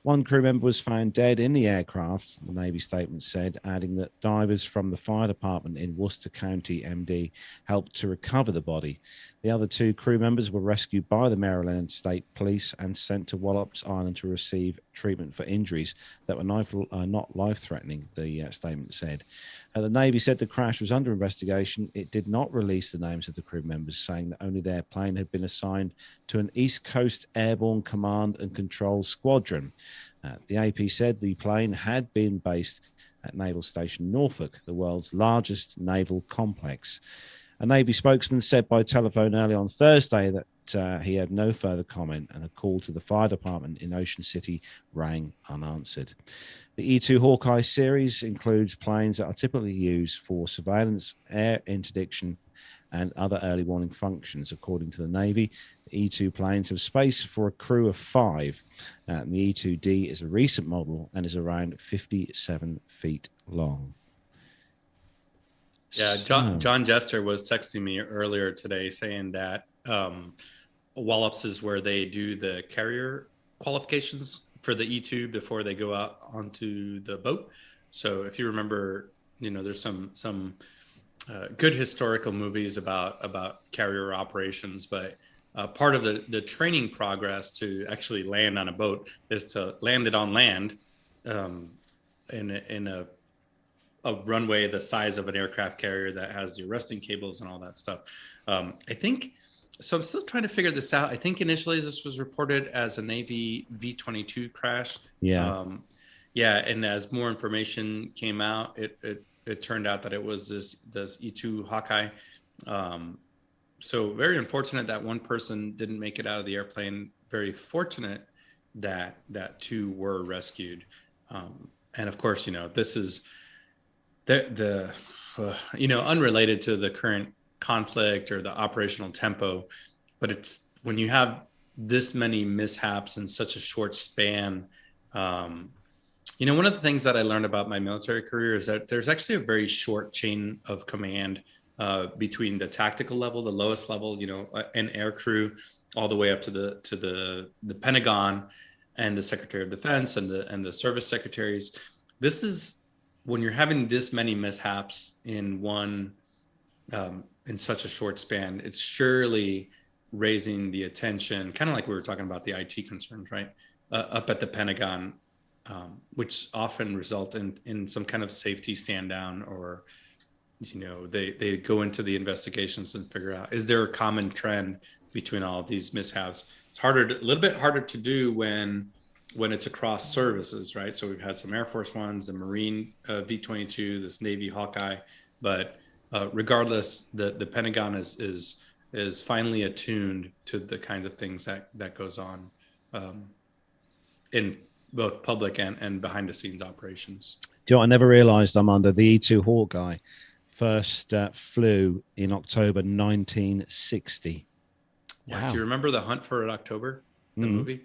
1 crew member was found dead in the aircraft, the Navy statement said, adding that divers from the fire department in Worcester County, MD, helped to recover the body. The other 2 crew members were rescued by the Maryland State Police and sent to Wallops Island to receive treatment for injuries that were not life-threatening, the statement said. The Navy said the crash was under investigation. It did not release the names of the crew members, saying that only their plane had been assigned to an East Coast Airborne Command and Control Squadron. The AP said the plane had been based at Naval Station Norfolk, the world's largest naval complex. A Navy spokesman said by telephone early on Thursday that he had no further comment, and a call to the fire department in Ocean City rang unanswered. The E-2 Hawkeye series includes planes that are typically used for surveillance, air interdiction, and other early warning functions. According to the Navy, the E-2 planes have space for a crew of 5. And the E-2D is a recent model and is around 57 feet long. Yeah, John Jester was texting me earlier today saying that Wallops is where they do the carrier qualifications for the E-2 before they go out onto the boat. So if you remember, you know, there's some good historical movies about carrier operations, but part of the training progress to actually land on a boat is to land it on land in a runway the size of an aircraft carrier that has the arresting cables and all that stuff. I think, so I'm still trying to figure this out. I think initially this was reported as a Navy V-22 crash. Yeah. And as more information came out, it turned out that it was this E-2 Hawkeye. So very unfortunate that 1 person didn't make it out of the airplane. Very fortunate that 2 were rescued. And of course, you know, this is unrelated to the current conflict or the operational tempo, but it's when you have this many mishaps in such a short span. You know, one of the things that I learned about my military career is that there's actually a very short chain of command between the tactical level, the lowest level, you know, an air crew, all the way up to the Pentagon and the Secretary of Defense and the service secretaries. This is when you're having this many mishaps in such a short span. It's surely raising the attention, kind of like we were talking about the IT concerns, right? Up at the Pentagon, which often result in some kind of safety stand down, or, you know, they go into the investigations and figure out, is there a common trend between all of these mishaps? It's a little bit harder to do when it's across services, right? So we've had some Air Force ones, the Marine V-22, this Navy Hawkeye, but regardless, the Pentagon is finally attuned to the kinds of things that goes on in both public and behind the scenes operations. Do you know, I never realized, Armando, the E-2 Hawkeye first flew in October 1960. Yeah. Wow. Do you remember The Hunt for October, the movie?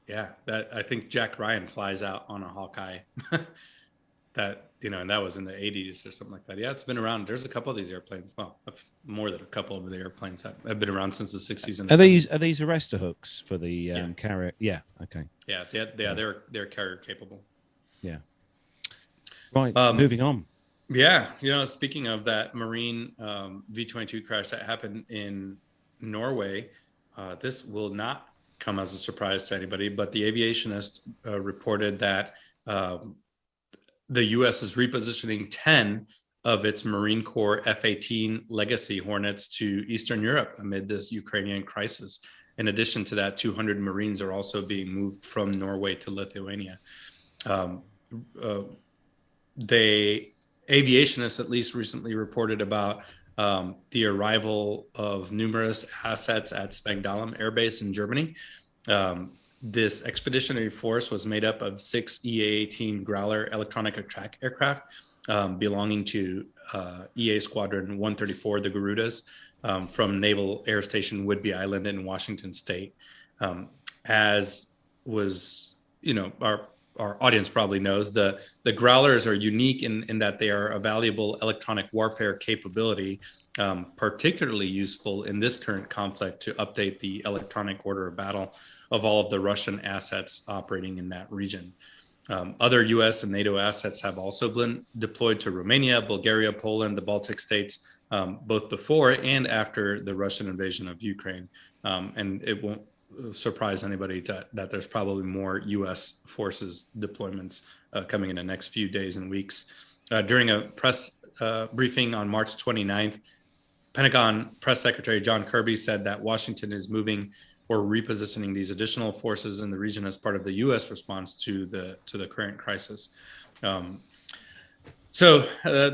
Yeah, that I think Jack Ryan flies out on a Hawkeye. That, you know, and that was in the 80s or something like that. Yeah, it's been around. There's a couple of these airplanes. Well, more than a couple of the airplanes have been around since the 60s. And are these arrestor hooks for the carrier? Yeah. Okay. Yeah, they're carrier capable. Yeah. Right. Moving on. Yeah, you know, speaking of that Marine V-22 crash that happened in Norway, this will not come as a surprise to anybody, but the Aviationist reported that the U.S. is repositioning 10 of its Marine Corps F-18 Legacy Hornets to Eastern Europe amid this Ukrainian crisis. In addition to that, 200 Marines are also being moved from Norway to Lithuania. The Aviationists at least recently reported about the arrival of numerous assets at Spangdahlem Air Base in Germany. This expeditionary force was made up of 6 EA-18 Growler electronic attack aircraft belonging to EA Squadron 134, the Garudas, from Naval Air Station Whidbey Island in Washington State. As was, you know, our audience probably knows, the Growlers are unique in that they are a valuable electronic warfare capability, particularly useful in this current conflict to update the electronic order of battle of all of the Russian assets operating in that region. Other US and NATO assets have also been deployed to Romania, Bulgaria, Poland, the Baltic states, both before and after the Russian invasion of Ukraine. And it won't surprise anybody that there's probably more US forces deployments coming in the next few days and weeks. During a press briefing on March 29th, Pentagon Press Secretary John Kirby said that Washington is moving or repositioning these additional forces in the region as part of the U.S. response to the current crisis. So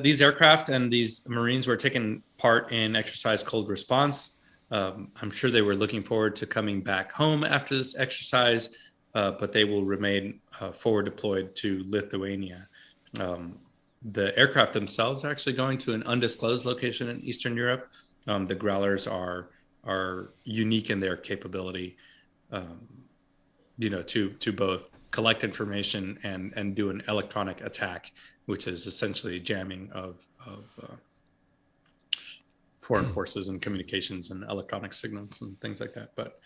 these aircraft and these Marines were taking part in Exercise Cold Response. I'm sure they were looking forward to coming back home after this exercise, but they will remain forward deployed to Lithuania. The aircraft themselves are actually going to an undisclosed location in Eastern Europe. The Growlers are unique in their capability, you know, to both collect information and do an electronic attack, which is essentially jamming of foreign forces and communications and electronic signals and things like that. But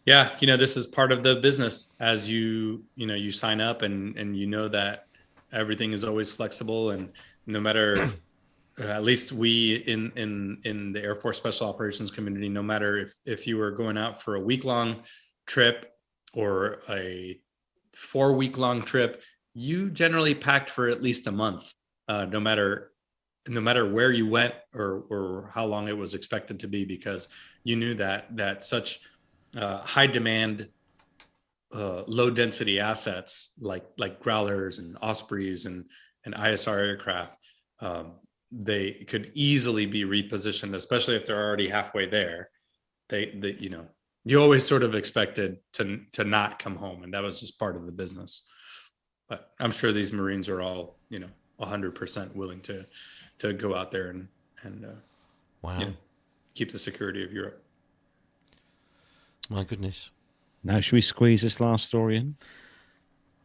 yeah, you know, this is part of the business as you sign up and you know that everything is always flexible, and no matter at least we in the Air Force Special Operations community, no matter if you were going out for a week-long trip or a 4-week-long trip, you generally packed for at least a month, no matter where you went or how long it was expected to be, because you knew that such high demand, low density assets like Growlers and Ospreys and ISR aircraft, they could easily be repositioned, especially if they're already halfway there. They you know, you always sort of expected to not come home, and that was just part of the business. But I'm sure these Marines are all, you know, 100% willing to go out there and wow, you know, keep the security of Europe. My goodness. Now, should we squeeze this last story in?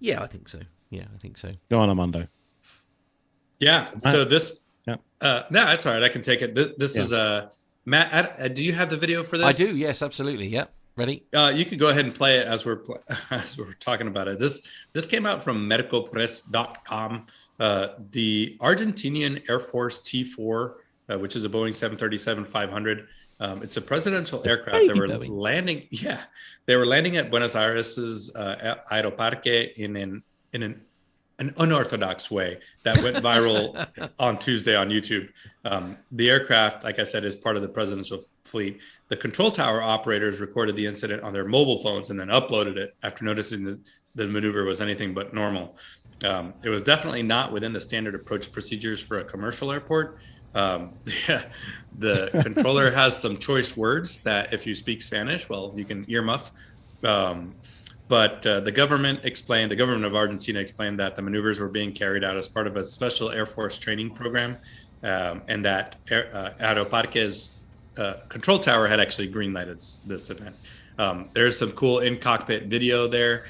Yeah, I think so. Go on, Armando. Yeah. So this. Yeah. No, that's all right. I can take it. This is Matt. Do you have the video for this? I do. Yes, absolutely. Yep. Ready? You could go ahead and play it as we're talking about it. This came out from medicalpress.com. The Argentinian Air Force T4 which is a Boeing 737-500. It's a presidential aircraft. They were landing. Yeah, they were landing at Buenos Aires's Aeroparque in an unorthodox way that went viral on Tuesday on YouTube. The aircraft, like I said, is part of the presidential fleet. The control tower operators recorded the incident on their mobile phones and then uploaded it after noticing that the maneuver was anything but normal. It was definitely not within the standard approach procedures for a commercial airport. The controller has some choice words that if you speak Spanish, well, you can earmuff. But the government of Argentina explained that the maneuvers were being carried out as part of a special Air Force training program, and that Aeroparque's control tower had actually green-lighted this event. There's some cool in-cockpit video there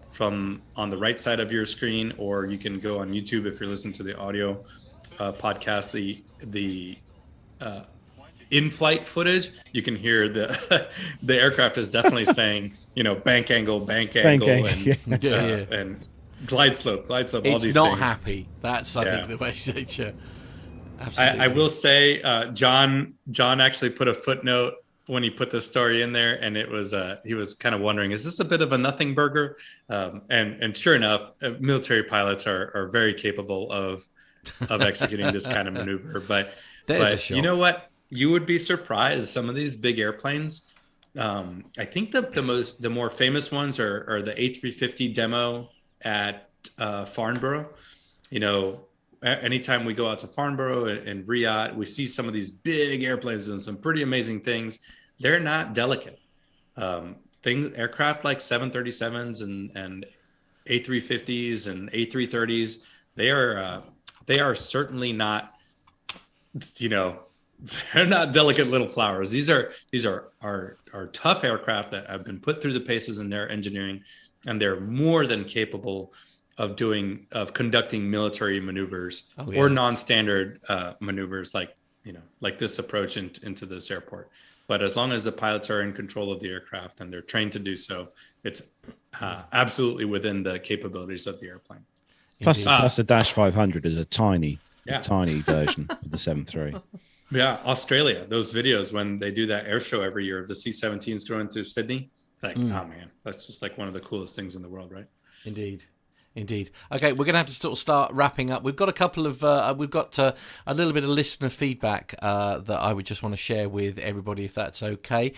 from on the right side of your screen, or you can go on YouTube if you're listening to the audio podcast. The in-flight footage, you can hear the aircraft is definitely saying, bank angle, and glide slope, all these things. It's not happy. That's, I think, the message. Absolutely. I will say, John actually put a footnote when he put the story in there, and it was he was kind of wondering, is this a bit of a nothing burger? And sure enough, military pilots are very capable of executing this kind of maneuver. But you know what? You would be surprised. Some of these big airplanes, I think the more famous ones are the A350 demo at Farnborough. Anytime we go out to Farnborough and Riyadh, we see some of these big airplanes doing some pretty amazing things. They're not delicate. Aircraft like 737s and A350s and A330s, they are certainly not, they're not delicate little flowers. These are tough aircraft that have been put through the paces in their engineering, and they're more than capable of conducting military maneuvers or non-standard maneuvers like this approach into this airport. But as long as the pilots are in control of the aircraft and they're trained to do so, it's absolutely within the capabilities of the airplane. Plus the Dash 500 is a tiny version of the 7.3. Yeah, Australia, those videos when they do that air show every year of the C-17s going through Sydney, it's like, oh man, that's just like one of the coolest things in the world, right? Indeed. Okay, we're going to have to sort of start wrapping up. We've got a couple of, a little bit of listener feedback that I would just want to share with everybody, if that's okay.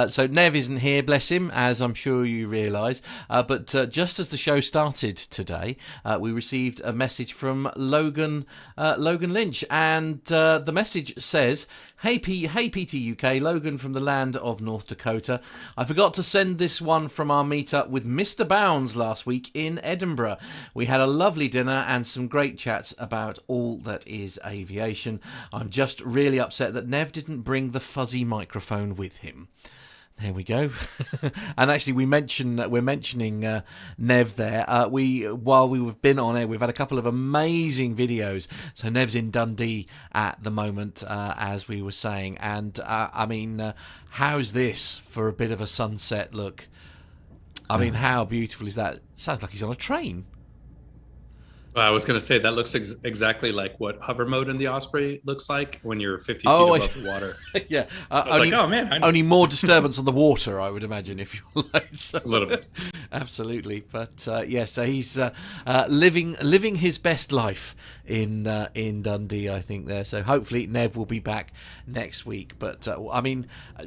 So Nev isn't here, bless him, as I'm sure you realise. But just as the show started today, we received a message from Logan Lynch, and the message says, Hey PT UK, Logan from the land of North Dakota. I forgot to send this one from our meetup with Mr. Bounds last week in Edinburgh. We had a lovely dinner and some great chats about all that is aviation. I'm just really upset that Nev didn't bring the fuzzy microphone with him. There we go. And actually, we're mentioning Nev there. While we've been on air, we've had a couple of amazing videos. So Nev's in Dundee at the moment, as we were saying. And how's this for a bit of a sunset look? I mean, how beautiful is that? Sounds like he's on a train. Well, I was going to say that looks exactly like what hover mode in the Osprey looks like when you're 50 feet above the water. Yeah. Only more disturbance on the water, I would imagine, if you like. So, a little bit. Absolutely. But so he's living his best life in Dundee, I think, there. So hopefully Nev will be back next week. But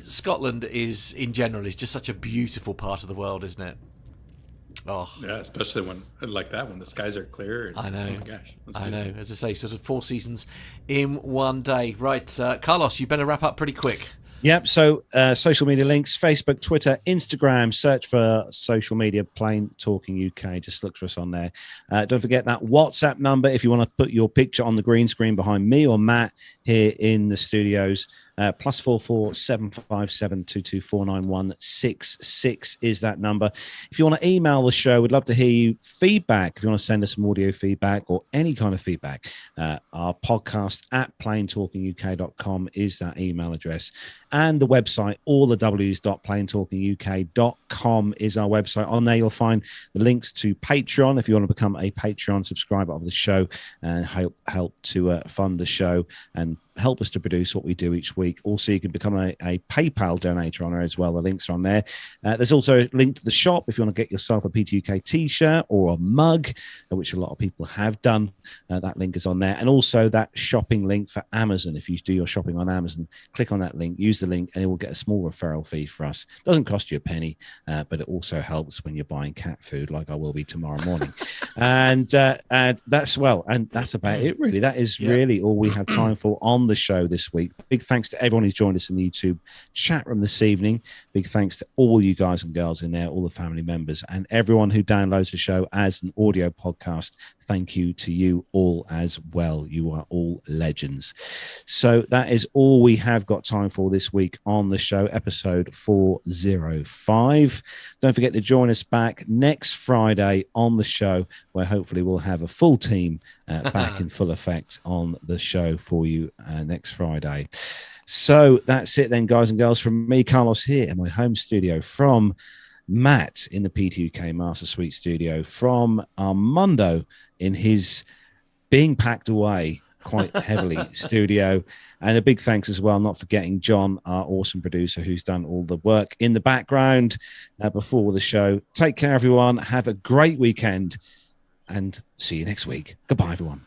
Scotland is just such a beautiful part of the world, isn't it? Oh yeah, especially when the skies are clear. I know. Oh my gosh, I know. As I say, sort of 4 seasons in one day. Right, Carlos, you better wrap up pretty quick. Yep. So social media links: Facebook, Twitter, Instagram. Search for social media Plain Talking UK. Just look for us on there. Don't forget that WhatsApp number if you want to put your picture on the green screen behind me or Matt here in the studios. +44 757 2249166 is that number. If you want to email the show, we'd love to hear you feedback. If you want to send us some audio feedback or any kind of feedback, our podcast at plaintalkinguk.com is that email address. And the website, all the w's.plaintalkinguk.com is our website. On there, you'll find the links to Patreon if you want to become a Patreon subscriber of the show and help to fund the show and help us to produce what we do each week. Also, you can become a PayPal donator on there as well. The links are on there. There's also a link to the shop if you want to get yourself a P2UK t-shirt or a mug, which a lot of people have done. That link is on there. And also that shopping link for Amazon. If you do your shopping on Amazon, click on that link, use the link, and it will get a small referral fee for us. Doesn't cost you a penny, but it also helps when you're buying cat food, like I will be tomorrow morning. And that's about it, really. That is really all we have time for on the show this week. Big thanks to everyone who's joined us in the YouTube chat room this evening. Big thanks to all you guys and girls in there, all the family members, and everyone who downloads the show as an audio podcast. Thank you to you all as well. You are all legends. So that is all we have got time for this week on the show, episode 405. Don't forget to join us back next Friday on the show, where hopefully we'll have a full team back in full effect on the show for you next Friday. So that's it then, guys and girls, from me, Carlos, here in my home studio, from Matt in the P2K Master Suite studio, from Armando in his being packed away quite heavily studio, and a big thanks as well, not forgetting John, our awesome producer, who's done all the work in the background before the show. Take care, everyone. Have a great weekend, and see you next week. Goodbye, everyone.